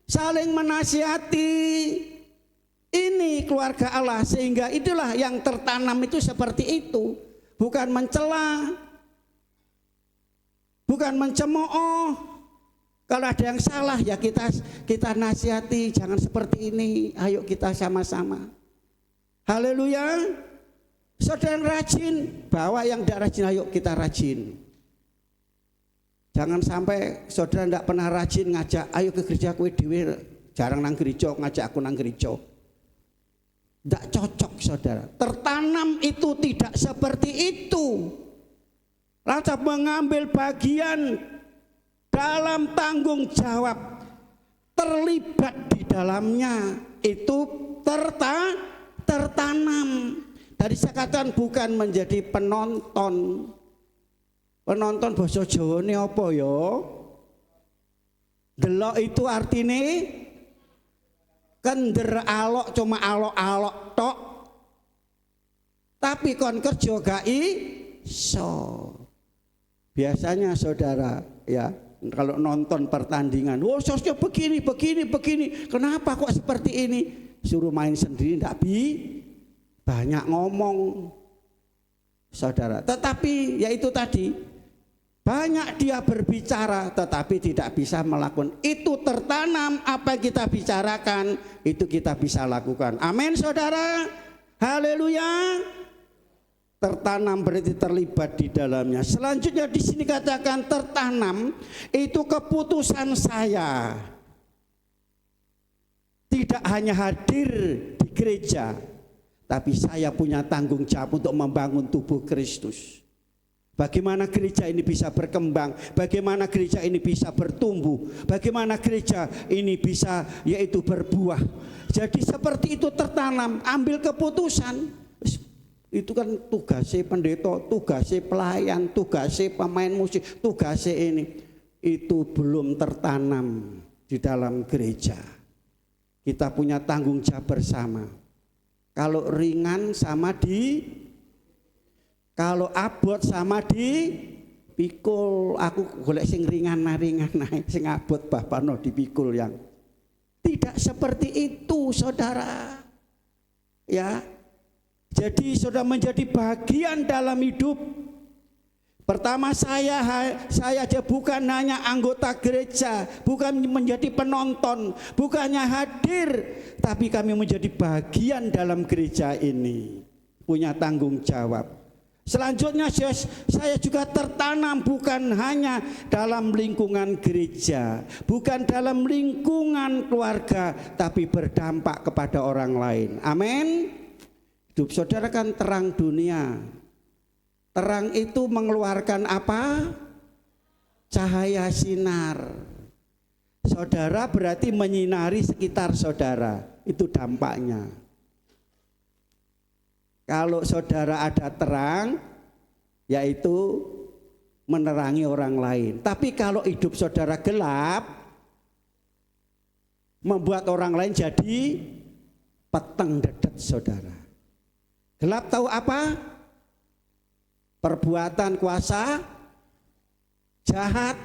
saling menasihati. Ini keluarga Allah, sehingga itulah yang tertanam itu seperti itu. Bukan mencela, bukan mencemooh. Kalau ada yang salah ya kita nasihati, jangan seperti ini, ayo kita sama-sama. Haleluya. Saudara yang rajin, bawa yang tidak rajin, ayo kita rajin. Jangan sampai saudara tidak pernah rajin ngajak, ayo ke gereja kowe dhewe jarang nang gereja, ngajak aku nang gereja. Tidak cocok saudara. Tertanam itu tidak seperti itu. Lantas mengambil bagian dalam tanggung jawab, terlibat di dalamnya, itu tertanam. Tadi saya katakan bukan menjadi penonton. Penonton basa Jawane apa ya? Delok itu artinya kender alok, cuma alok-alok tok. Tapi kon kerja gak iso. Biasanya saudara ya, kalau nonton pertandingan, oh sosnya begini. Kenapa kok seperti ini? Suruh main sendiri ndak banyak ngomong. Saudara, tetapi yaitu tadi banyak dia berbicara tetapi tidak bisa melakukan. Itu tertanam, apa yang kita bicarakan itu kita bisa lakukan. Amin saudara. Haleluya. Tertanam berarti terlibat di dalamnya. Selanjutnya di sini katakan tertanam itu keputusan saya. Tidak hanya hadir di gereja, tapi saya punya tanggung jawab untuk membangun tubuh Kristus. Bagaimana gereja ini bisa berkembang, bagaimana gereja ini bisa bertumbuh, bagaimana gereja ini bisa yaitu berbuah. Jadi seperti itu tertanam, ambil keputusan. Itu kan tugasnya pendeta, tugasnya pelayan, tugasnya pemain musik, tugasnya ini. Itu belum tertanam di dalam gereja. Kita punya tanggung jawab bersama. Kalau ringan sama kalau abot sama dipikul. Aku golek sing ringan naik, sing abot bapakno dipikul yang. Tidak seperti itu saudara. Ya. Jadi saudara menjadi bagian dalam hidup. Pertama saya aja bukan hanya anggota gereja, bukan menjadi penonton, bukannya hadir, tapi kami menjadi bagian dalam gereja ini. Punya tanggung jawab. Selanjutnya saya juga tertanam bukan hanya dalam lingkungan gereja, bukan dalam lingkungan keluarga, tapi berdampak kepada orang lain. Amin. Hidup saudara kan terang dunia. Terang itu mengeluarkan apa? Cahaya sinar. Saudara berarti menyinari sekitar saudara. Itu dampaknya. Kalau saudara ada terang, yaitu menerangi orang lain. Tapi kalau hidup saudara gelap, membuat orang lain jadi peteng dedet saudara. Gelap tahu apa? Perbuatan kuasa jahat.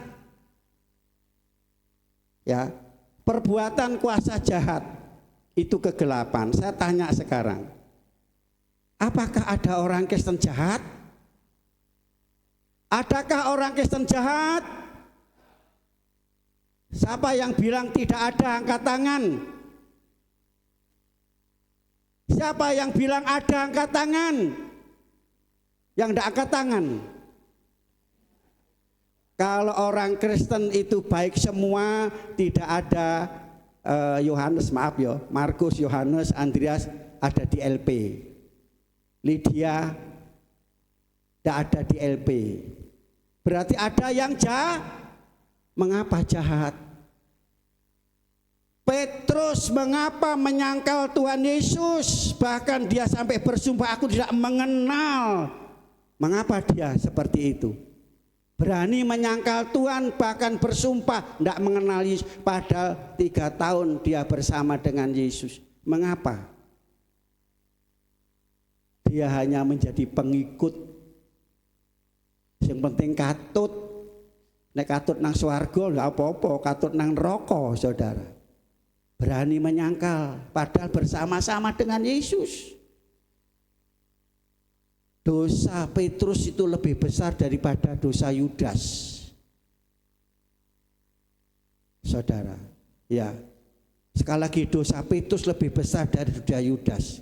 Ya, perbuatan kuasa jahat itu kegelapan. Saya tanya sekarang, apakah ada orang Kristen jahat? Adakah orang Kristen jahat? Siapa yang bilang tidak ada, angkat tangan. Siapa yang bilang ada, angkat tangan. Yang tidak angkat tangan. Kalau orang Kristen itu baik semua, tidak ada Yohanes, maaf ya, Markus, Yohanes, Andreas ada di LP. Lydia tidak ada di LP. Berarti ada yang jahat. Mengapa jahat? Petrus mengapa menyangkal Tuhan Yesus? Bahkan dia sampai bersumpah, aku tidak mengenal. Mengapa dia seperti itu? Berani menyangkal Tuhan, bahkan bersumpah tidak mengenal Yesus. Padahal 3 tahun dia bersama dengan Yesus. Mengapa? Dia hanya menjadi pengikut. Yang penting katut. Nek katut nang swarga lha apa-apa, katut nang neraka, Saudara. Berani menyangkal padahal bersama-sama dengan Yesus. Dosa Petrus itu lebih besar daripada dosa Yudas. Saudara, ya. Sekali lagi dosa Petrus lebih besar dari dosa Yudas.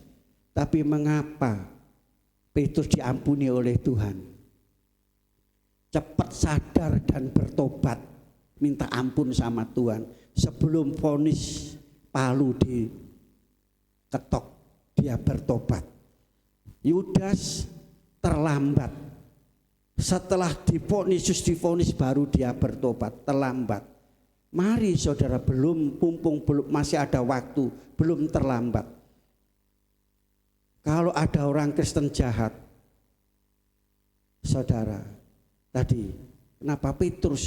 Tapi mengapa Petrus diampuni oleh Tuhan? Cepat sadar dan bertobat, minta ampun sama Tuhan sebelum vonis palu diketok, dia bertobat. Yudas terlambat. Setelah divonis baru dia bertobat, terlambat. Mari saudara, belum masih ada waktu, belum terlambat. Kalau ada orang Kristen jahat, saudara, tadi kenapa Petrus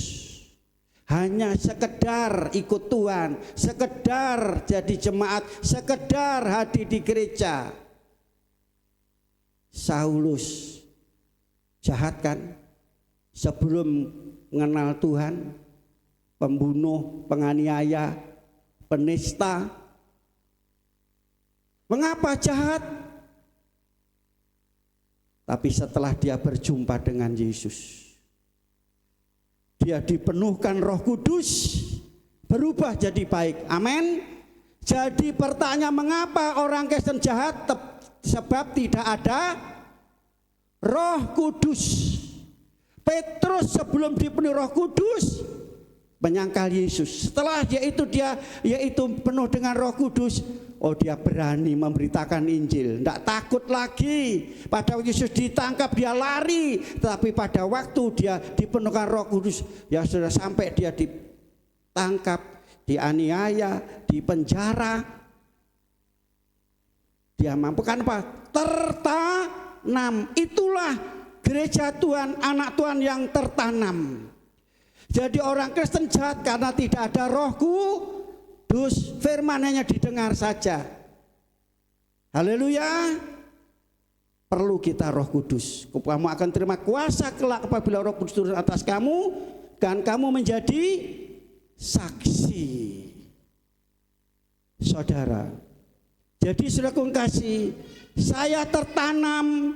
hanya sekedar ikut Tuhan, sekedar jadi jemaat, sekedar hadir di gereja. Saulus jahat kan? Sebelum mengenal Tuhan, pembunuh, penganiaya, penista. Mengapa jahat? Tapi setelah dia berjumpa dengan Yesus, dia dipenuhkan Roh Kudus, berubah jadi baik. Amin. Jadi pertanyaan, mengapa orang Kristen jahat? Sebab tidak ada Roh Kudus. Petrus sebelum dipenuhi Roh Kudus menyangkal Yesus. Setelah dia penuh dengan Roh Kudus, oh dia berani memberitakan Injil, tidak takut lagi. Pada waktu Yesus ditangkap dia lari, tetapi pada waktu dia dipenuhkan Roh Kudus, ya sudah sampai dia ditangkap, dianiaya, dipenjara, dia mampu kan apa? Tertanam. Itulah gereja Tuhan, anak Tuhan yang tertanam. Jadi orang Kristen jahat karena tidak ada Roh Kudus, firman hanya didengar saja. Haleluya. Perlu kita Roh Kudus. Kamu akan terima kuasa kelak apabila Roh Kudus turun atas kamu dan kamu menjadi saksi. Saudara, jadi saudara kasih, saya tertanam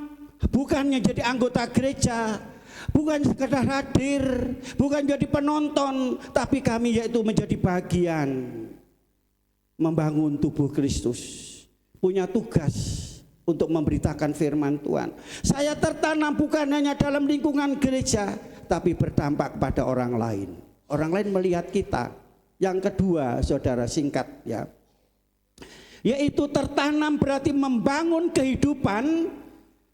bukannya jadi anggota gereja, bukan sekedar hadir, bukan jadi penonton, tapi kami yaitu menjadi bagian membangun tubuh Kristus. Punya tugas untuk memberitakan firman Tuhan. Saya tertanam bukan hanya dalam lingkungan gereja, tapi berdampak kepada orang lain. Orang lain melihat kita. Yang kedua, saudara, singkat ya, yaitu tertanam berarti membangun kehidupan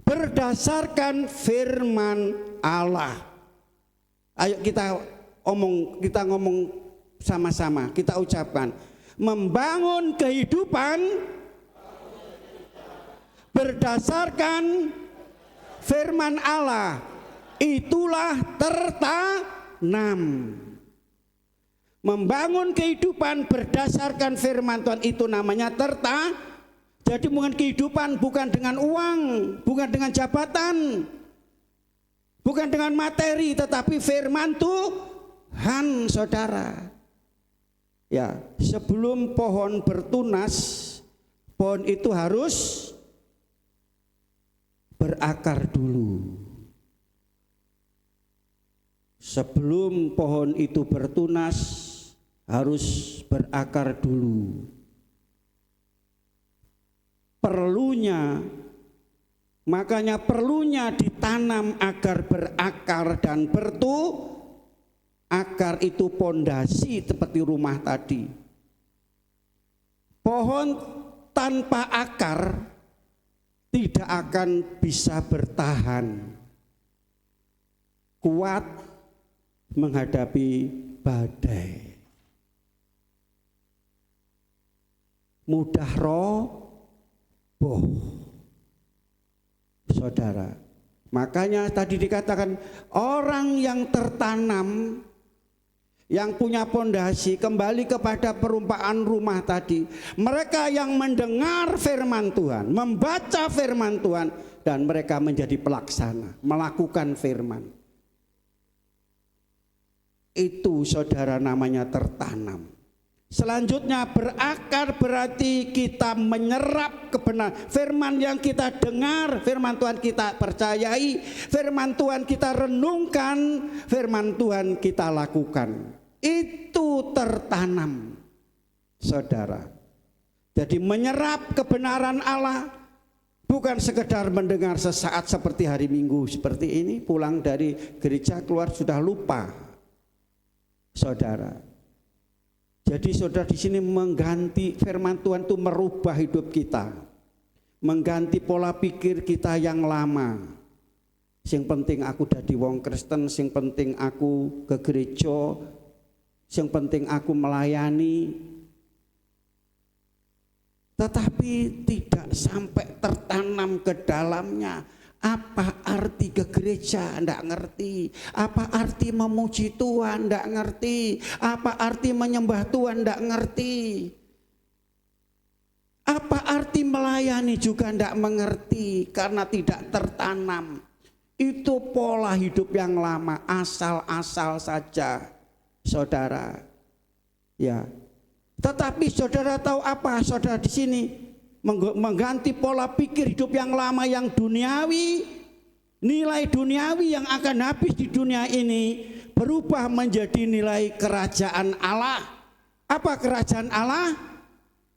berdasarkan firman Allah. Ayo kita ngomong sama-sama, kita ucapkan, membangun kehidupan berdasarkan firman Allah, itulah tertanam. Membangun kehidupan berdasarkan firman Tuhan, itu namanya jadi bukan kehidupan, bukan dengan uang, bukan dengan jabatan, bukan dengan materi, tetapi firman Tuhan, saudara. Ya, sebelum pohon bertunas, pohon itu harus berakar dulu. Sebelum pohon itu bertunas, harus berakar dulu. Makanya perlunya ditanam agar berakar dan akar itu pondasi seperti rumah tadi. Pohon tanpa akar tidak akan bisa bertahan kuat menghadapi badai. mudah roboh. Saudara, makanya tadi dikatakan orang yang tertanam, yang punya pondasi, kembali kepada perumpamaan rumah tadi. Mereka yang mendengar firman Tuhan, membaca firman Tuhan, dan mereka menjadi pelaksana, melakukan firman. Itu saudara namanya tertanam. Selanjutnya berakar, berarti kita menyerap kebenaran. Firman yang kita dengar, firman Tuhan kita percayai, firman Tuhan kita renungkan, firman Tuhan kita lakukan. Itu tertanam, saudara. Jadi menyerap kebenaran Allah, bukan sekedar mendengar sesaat seperti hari Minggu seperti ini, pulang dari gereja keluar sudah lupa, saudara. Jadi saudara di sini mengganti firman Tuhan itu merubah hidup kita, mengganti pola pikir kita yang lama. Sing penting aku dadi wong Kristen, sing penting aku ke gereja, sing penting aku melayani. Tetapi tidak sampai tertanam ke dalamnya. Apa arti ke gereja? Tidak ngerti. Apa arti memuji Tuhan? Tidak ngerti. Apa arti menyembah Tuhan? Tidak ngerti. Apa arti melayani juga tidak mengerti, karena tidak tertanam. Itu pola hidup yang lama, asal-asal saja, saudara. Ya. Tetapi saudara tahu apa? Saudara di sini mengganti pola pikir hidup yang lama, yang duniawi, nilai duniawi yang akan habis di dunia ini, berubah menjadi nilai kerajaan Allah. Apa kerajaan Allah?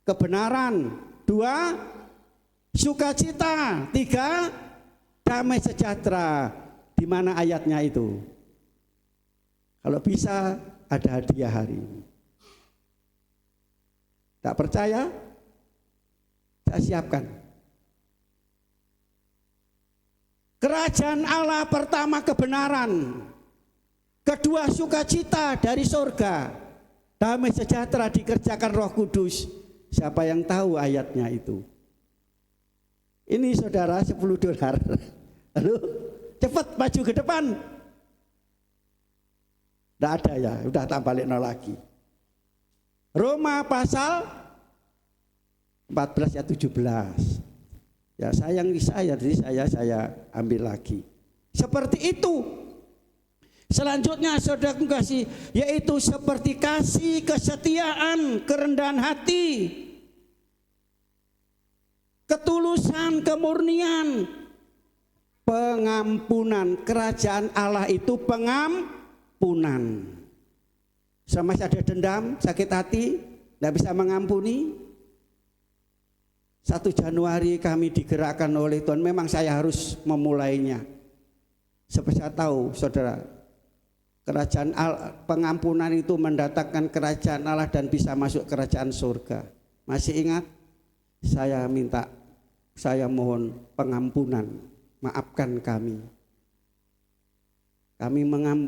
Kebenaran. 2, sukacita. 3, damai sejahtera. Di mana ayatnya itu? Kalau bisa ada hadiah hari ini. Tak percaya? Saya siapkan. Kerajaan Allah pertama kebenaran, kedua sukacita dari surga, damai sejahtera dikerjakan Roh Kudus. Siapa yang tahu ayatnya itu? Ini saudara $10. Lalu cepat maju ke depan. Tidak ada ya, udah tak balik nol lagi. Roma pasal 14 ya 17. Ya sayang saya, jadi saya ambil lagi. Seperti itu. Selanjutnya saudara kasih, yaitu seperti kasih, kesetiaan, kerendahan hati, ketulusan, kemurnian, pengampunan. Kerajaan Allah itu pengampunan. Sama masih ada dendam, sakit hati, tidak bisa mengampuni. 1 Januari kami digerakkan oleh Tuhan, memang saya harus memulainya. Seperti saya tahu saudara, kerajaan Allah, pengampunan itu mendatangkan kerajaan Allah dan bisa masuk kerajaan surga. Masih ingat? Saya mohon pengampunan, maafkan kami. Kami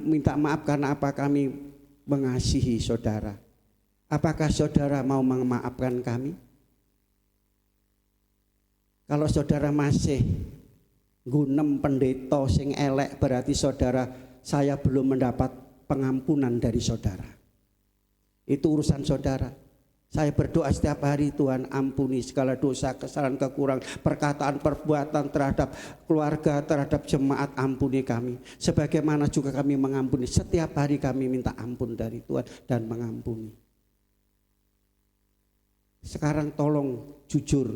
minta maaf karena apa? Kami mengasihi saudara. Apakah saudara mau memaafkan kami? Kalau saudara masih gunem pendeta sing elek, berarti saudara, saya belum mendapat pengampunan dari saudara. Itu urusan saudara. Saya berdoa setiap hari, Tuhan ampuni segala dosa, kesalahan, kekurangan, perkataan, perbuatan terhadap keluarga, terhadap jemaat, ampuni kami. Sebagaimana juga kami mengampuni, setiap hari kami minta ampun dari Tuhan dan mengampuni. Sekarang tolong jujur,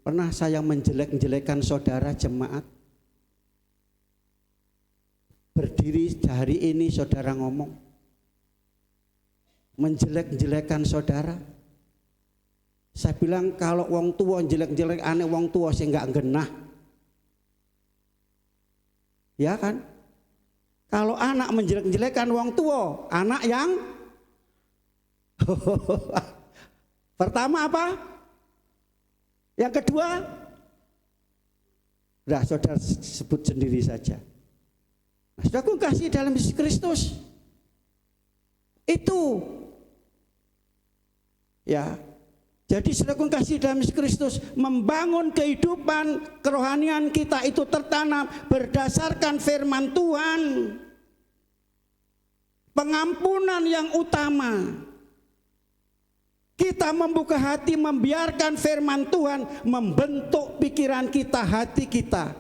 pernah saya menjelek-jelekan saudara jemaat? Berdiri hari ini saudara ngomong menjelek-jelekan saudara. Saya bilang kalau wong tua jelek-jelek aneh, wong tua sih nggak genah, ya kan? Kalau anak menjelek-jelekan wong tua, anak yang pertama apa? Yang kedua, nah saudara sebut sendiri saja. Nah, saudaraku kasih dalam Yesus Kristus itu, ya Jadi saudaraku kasih dalam Kristus, membangun kehidupan kerohanian kita itu tertanam berdasarkan firman Tuhan. Pengampunan yang utama. Kita membuka hati, membiarkan firman Tuhan membentuk pikiran kita, hati kita.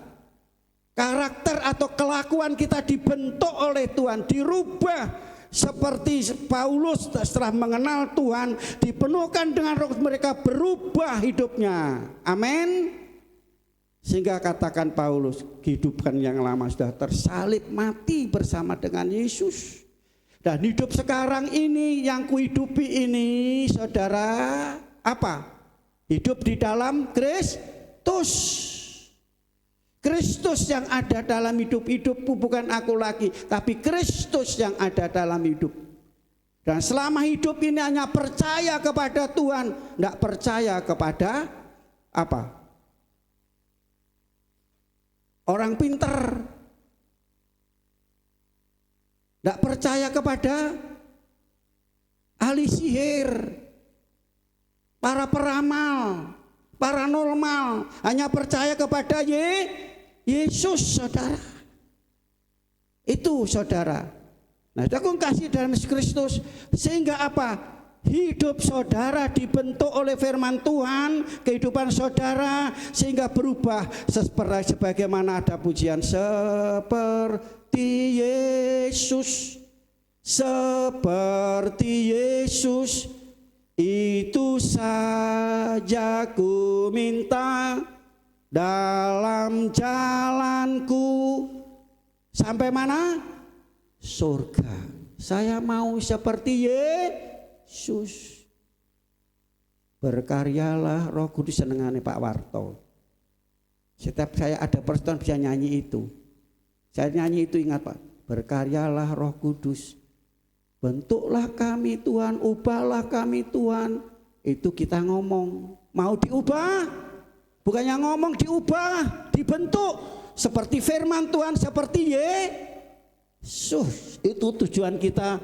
Karakter atau kelakuan kita dibentuk oleh Tuhan, dirubah. Seperti Paulus setelah mengenal Tuhan, dipenuhkan dengan roh, mereka berubah hidupnya. Amin. Sehingga katakan Paulus, kehidupan yang lama sudah tersalib mati bersama dengan Yesus. Dan hidup sekarang ini yang kuhidupi ini, saudara, apa? Hidup di dalam Kristus. Kristus yang ada dalam hidupku, bukan aku lagi, tapi Kristus yang ada dalam hidup. Dan selama hidup ini hanya percaya kepada Tuhan, tidak percaya kepada apa? Orang pinter. Tidak percaya kepada ahli sihir, para peramal, paranormal, hanya percaya kepada Yesus, saudara. Itu saudara. Nah, aku kasih dalam Kristus, sehingga apa? Hidup saudara dibentuk oleh firman Tuhan, kehidupan saudara sehingga berubah sebagaimana ada pujian, seperti Yesus, seperti Yesus, itu saja ku minta dalam jalanku. Sampai mana? Surga. Saya mau seperti Yesus. Berkaryalah Roh Kudus, senengane Pak Warto. Setiap saya ada persekutuan bisa nyanyi itu. Saya nyanyi itu, ingat Pak. Berkaryalah Roh Kudus. Bentuklah kami Tuhan, ubahlah kami Tuhan. Itu kita ngomong. Mau diubah? Bukannya ngomong, diubah, dibentuk. Seperti firman Tuhan, seperti Yesus. Itu tujuan kita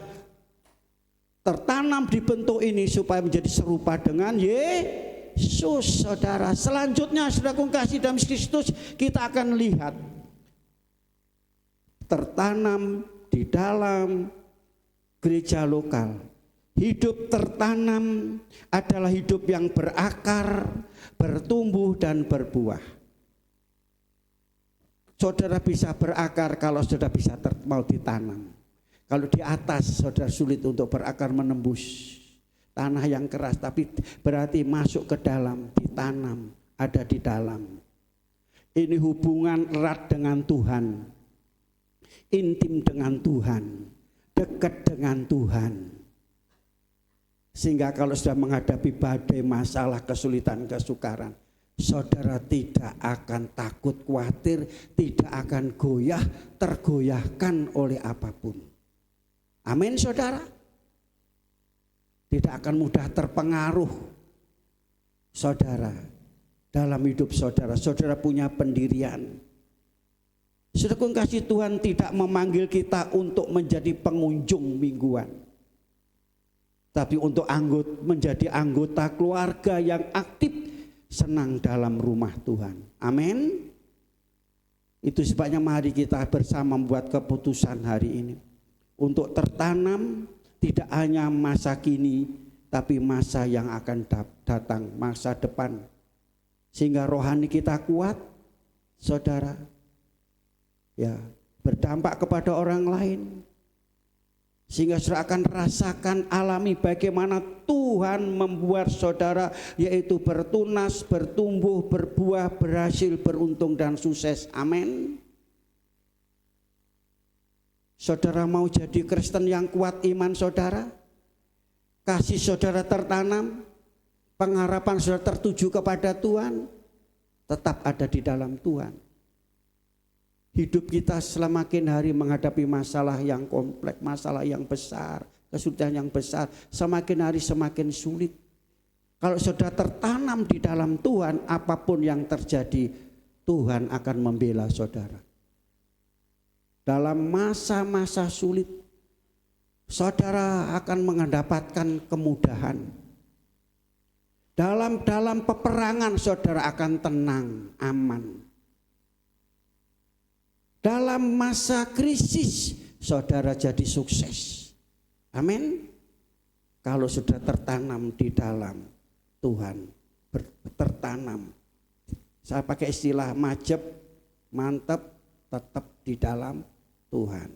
tertanam di bentuk ini supaya menjadi serupa dengan Yesus, saudara. Selanjutnya, saudaraku kasih dalam Kristus, kita akan lihat tertanam di dalam gereja lokal. Hidup tertanam adalah hidup yang berakar, bertumbuh dan berbuah. Saudara bisa berakar kalau saudara bisa mau ditanam. Kalau di atas saudara sulit untuk berakar, menembus tanah yang keras, tapi berarti masuk ke dalam, ditanam, ada di dalam. Ini hubungan erat dengan Tuhan, intim dengan Tuhan, dekat dengan Tuhan. Sehingga kalau sudah menghadapi badai, masalah, kesulitan, kesukaran, saudara tidak akan takut, khawatir, tidak akan goyah, tergoyahkan oleh apapun. Amin, saudara. Tidak akan mudah terpengaruh, saudara, dalam hidup saudara. Saudara punya pendirian. Saudara kasih, Tuhan tidak memanggil kita untuk menjadi pengunjung mingguan, tapi untuk menjadi anggota keluarga yang aktif, senang dalam rumah Tuhan. Amin. Itu sebabnya mari kita bersama membuat keputusan hari ini untuk tertanam tidak hanya masa kini, tapi masa yang akan datang, masa depan. Sehingga rohani kita kuat, saudara, ya, berdampak kepada orang lain. Sehingga saudara akan rasakan, alami bagaimana Tuhan membuat saudara yaitu bertunas, bertumbuh, berbuah, berhasil, beruntung dan sukses. Amin. Saudara mau jadi Kristen yang kuat iman saudara? Kasih saudara tertanam, pengharapan saudara tertuju kepada Tuhan, tetap ada di dalam Tuhan. Hidup kita semakin hari menghadapi masalah yang kompleks, masalah yang besar, kesulitan yang besar, semakin hari semakin sulit. Kalau saudara tertanam di dalam Tuhan, apapun yang terjadi, Tuhan akan membela saudara. Dalam masa-masa sulit, saudara akan mendapatkan kemudahan. Dalam peperangan saudara akan tenang, aman. Dalam masa krisis saudara jadi sukses. Amin. Kalau sudah tertanam di dalam Tuhan, tertanam. Saya pakai istilah majep, mantap, tetap di dalam Tuhan.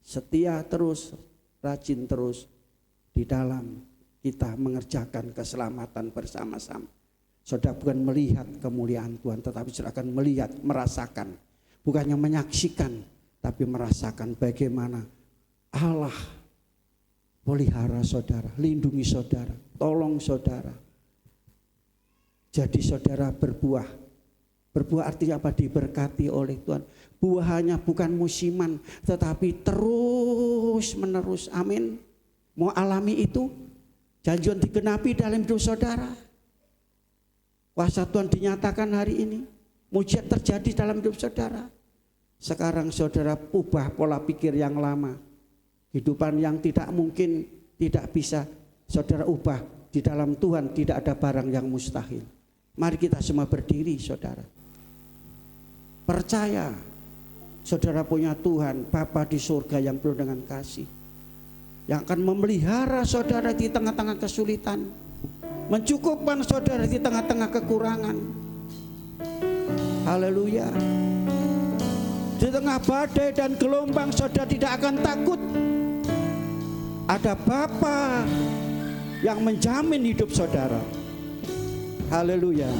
Setia terus, rajin terus di dalam kita mengerjakan keselamatan bersama-sama. Saudara bukan melihat kemuliaan Tuhan, tetapi saudara akan melihat, merasakan. Bukannya menyaksikan, tapi merasakan bagaimana Allah pelihara saudara, lindungi saudara, tolong saudara. Jadi saudara berbuah. Berbuah artinya apa? Diberkati oleh Tuhan. Buahnya bukan musiman, tetapi terus menerus. Amin. Mau alami itu? Janjian digenapi dalam hidup saudara. Kuasa Tuhan dinyatakan hari ini. Mujizat terjadi dalam hidup saudara. Sekarang saudara ubah pola pikir yang lama. Kehidupan yang tidak mungkin, tidak bisa saudara ubah. Di dalam Tuhan tidak ada barang yang mustahil. Mari kita semua berdiri saudara. Percaya saudara punya Tuhan, Bapa di surga yang penuh dengan kasih. Yang akan memelihara saudara di tengah-tengah kesulitan. Mencukupkan saudara di tengah-tengah kekurangan. Haleluya. Di tengah badai dan gelombang saudara tidak akan takut. Ada Bapa yang menjamin hidup saudara. Haleluya.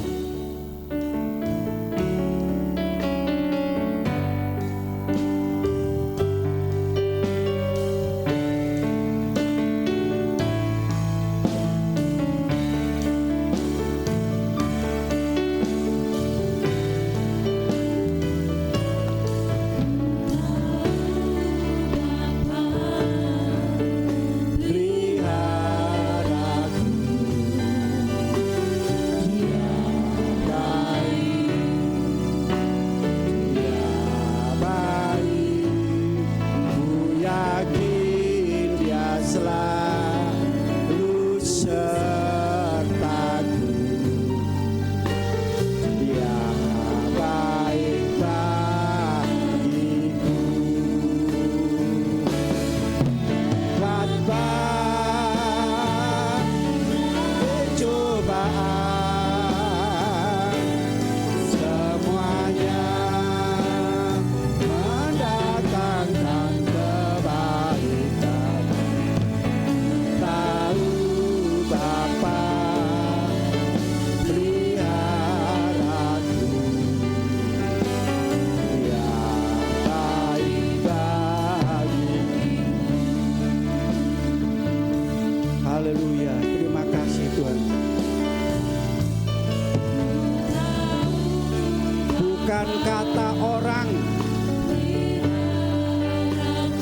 Bukan kata orang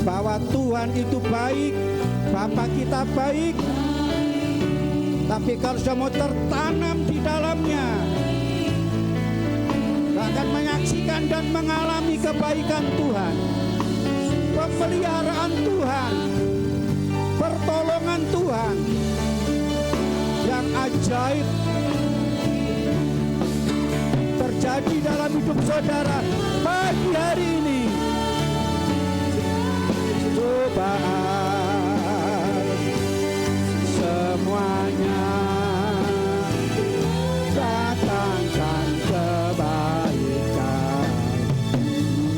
bahwa Tuhan itu baik, Bapa kita baik, tapi kalau sudah mau tertanam di dalamnya, akan menyaksikan dan mengalami kebaikan Tuhan, pemeliharaan Tuhan, pertolongan Tuhan yang ajaib terjadi dalam hidup saudara pagi hari ini. Cobaan semuanya datangkan kebaikan.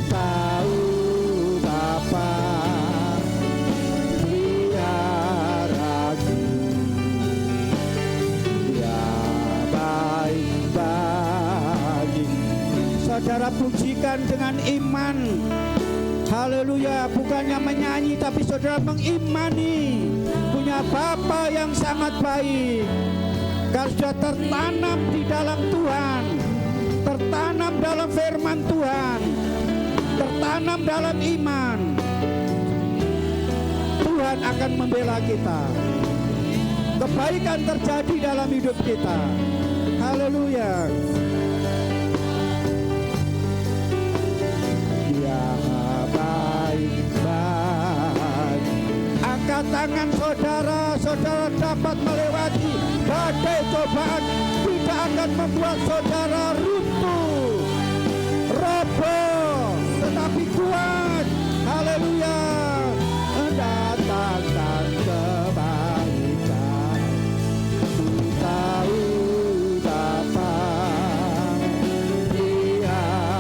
Tahu Bapa peliharaku, Dia baik bagi. Saudara pujikan dengan iman. Haleluya, bukannya menyanyi tapi saudara mengimani punya Bapa yang sangat baik. Kalau sudah tertanam di dalam Tuhan, tertanam dalam firman Tuhan, tertanam dalam iman, Tuhan akan membela kita. Kebaikan terjadi dalam hidup kita. Haleluya. Angkat tangan saudara, saudara dapat melewati badai cobaan tidak akan membuat saudara runtuh, roboh, tetapi kuat. Haleluya. Mendatangkan kebaikan. Ku tahu Bapa tiadaku,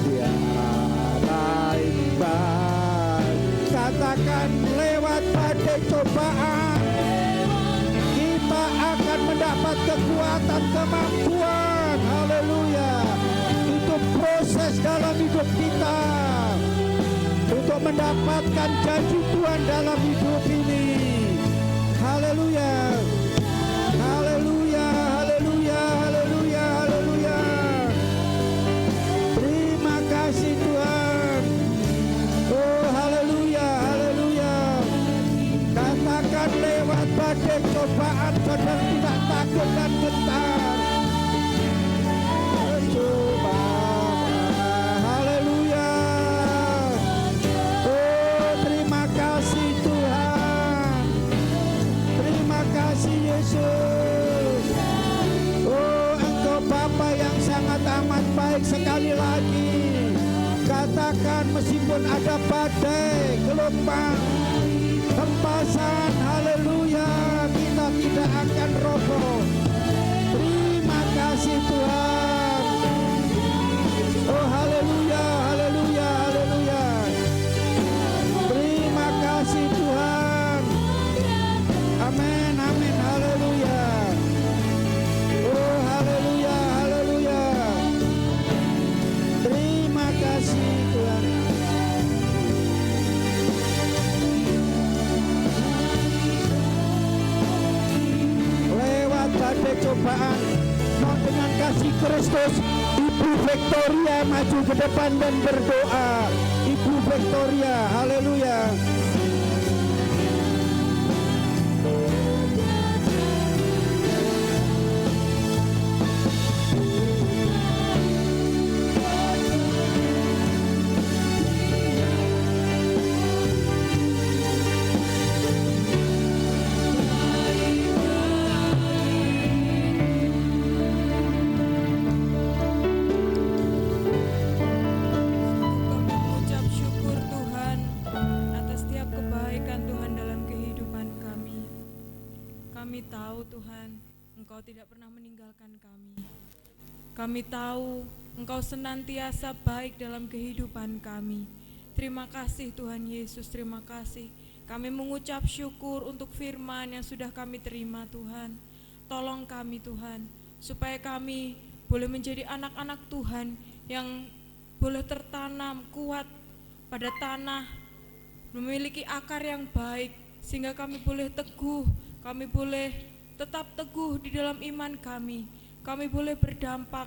tiada imbang. Katakan, lewat badai cobaan kita akan mendapat kekuatan, kemampuan. Haleluya. Itu proses dalam hidup kita untuk mendapatkan janji Tuhan dalam hidup ini. Haleluya. Haleluya, haleluya, haleluya, haleluya. Terima kasih Tuhan. Oh haleluya, haleluya. Katakan, lewat badai cobaan saudara tidak takut dan gentar. Coba. Haleluya. Oh terima kasih Tuhan. Terima kasih Yesus. Oh Engkau Bapa yang sangat amat baik. Sekali lagi katakan, meskipun ada badai, gelombang, hempasan, haleluya, kita tidak akan roboh. Terima kasih Tuhan. Oh haleluya, haleluya, haleluya. Terima kasih Tuhan. Amin, amin, haleluya. Oh haleluya, haleluya. Terima kasih Tuhan. Lewat badai cobaan, mau dengan kasih Kristus, Ibu Victoria maju ke depan dan berdoa. Ibu Victoria, haleluya. Kami tahu Engkau senantiasa baik dalam kehidupan kami. Terima kasih Tuhan Yesus, terima kasih. Kami mengucap syukur untuk firman yang sudah kami terima Tuhan. Tolong kami Tuhan, supaya kami boleh menjadi anak-anak Tuhan yang boleh tertanam kuat pada tanah, memiliki akar yang baik, sehingga kami boleh teguh, kami boleh tetap teguh di dalam iman kami. Kami boleh berdampak,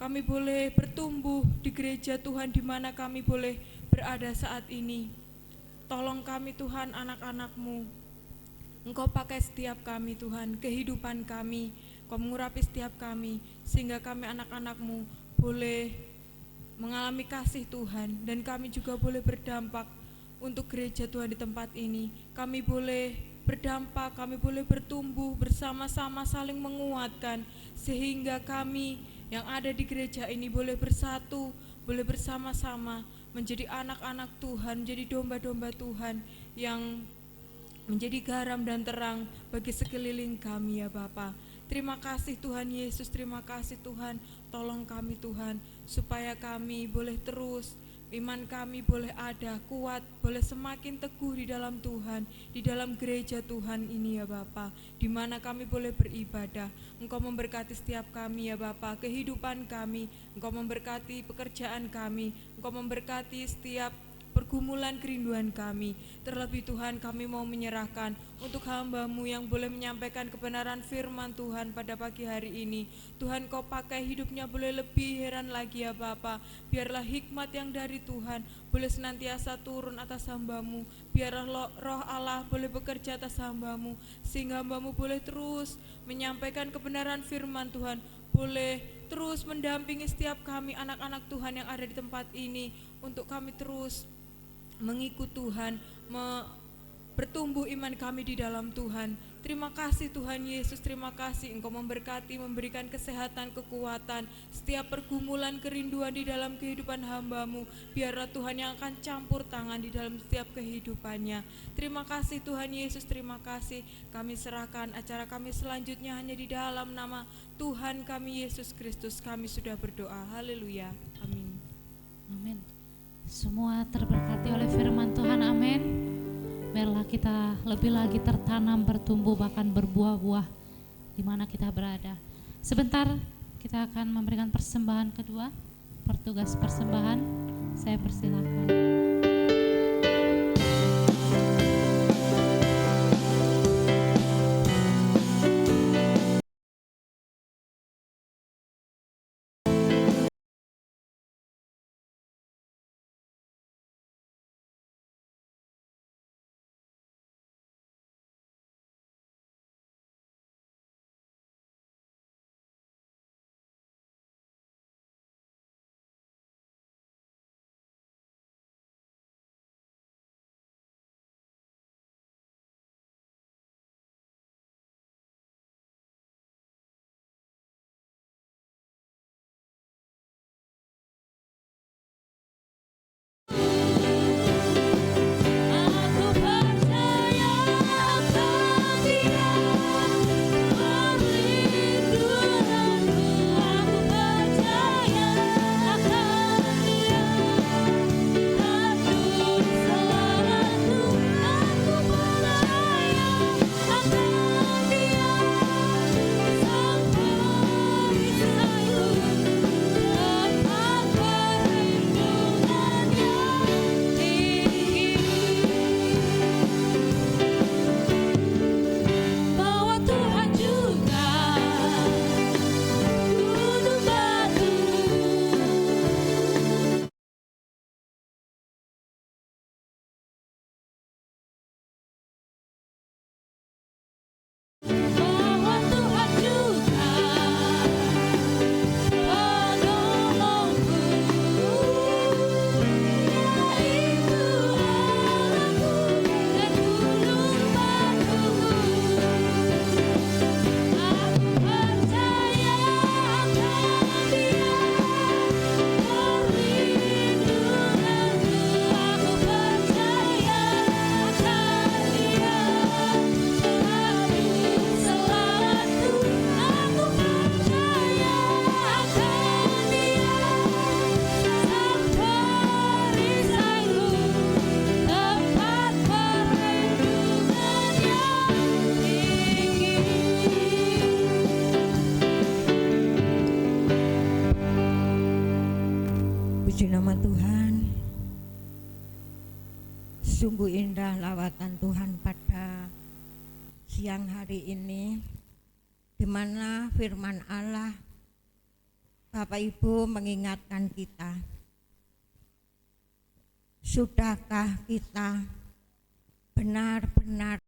kami boleh bertumbuh di gereja Tuhan di mana kami boleh berada saat ini. Tolong kami Tuhan, anak-anak-Mu. Engkau pakai setiap kami Tuhan, kehidupan kami, Engkau mengurapi setiap kami, sehingga kami anak-anak-Mu boleh mengalami kasih Tuhan, dan kami juga boleh berdampak untuk gereja Tuhan di tempat ini. Kami boleh berdampak, kami boleh bertumbuh bersama-sama, saling menguatkan, sehingga kami yang ada di gereja ini boleh bersatu, boleh bersama-sama menjadi anak-anak Tuhan, menjadi domba-domba Tuhan yang menjadi garam dan terang bagi sekeliling kami ya Bapa. Terima kasih Tuhan Yesus, terima kasih Tuhan, tolong kami Tuhan, supaya kami boleh terus, iman kami boleh ada, kuat, boleh semakin teguh di dalam Tuhan, di dalam gereja Tuhan ini ya Bapa, di mana kami boleh beribadah. Engkau memberkati setiap kami ya Bapa, kehidupan kami, Engkau memberkati pekerjaan kami, Engkau memberkati setiap pergumulan kerinduan kami. Terlebih Tuhan, kami mau menyerahkan untuk hamba-Mu yang boleh menyampaikan kebenaran firman Tuhan pada pagi hari ini. Tuhan, Kau pakai hidupnya boleh lebih heran lagi ya Bapa. Biarlah hikmat yang dari Tuhan boleh senantiasa turun atas hamba-Mu. Biarlah roh Allah boleh bekerja atas hamba-Mu, sehingga hamba-Mu boleh terus menyampaikan kebenaran firman Tuhan, boleh terus mendampingi setiap kami anak-anak Tuhan yang ada di tempat ini, untuk kami terus mengikut Tuhan, bertumbuh iman kami di dalam Tuhan. Terima kasih Tuhan Yesus, terima kasih Engkau memberkati, memberikan kesehatan, kekuatan, setiap pergumulan, kerinduan di dalam kehidupan hamba-Mu. Biarlah Tuhan yang akan campur tangan di dalam setiap kehidupannya. Terima kasih Tuhan Yesus, terima kasih. Kami serahkan acara kami selanjutnya hanya di dalam nama Tuhan kami Yesus Kristus. Kami sudah berdoa. Haleluya. Amin. Amin. Semua terberkati oleh firman Tuhan, amin. Biarlah kita lebih lagi tertanam, bertumbuh, bahkan berbuah-buah di mana kita berada. Sebentar kita akan memberikan persembahan kedua, pertugas persembahan. Saya persilakan. Puji nama Tuhan. Sungguh indah lawatan Tuhan pada siang hari ini, di mana firman Allah, Bapak Ibu, mengingatkan kita, sudahkah kita benar-benar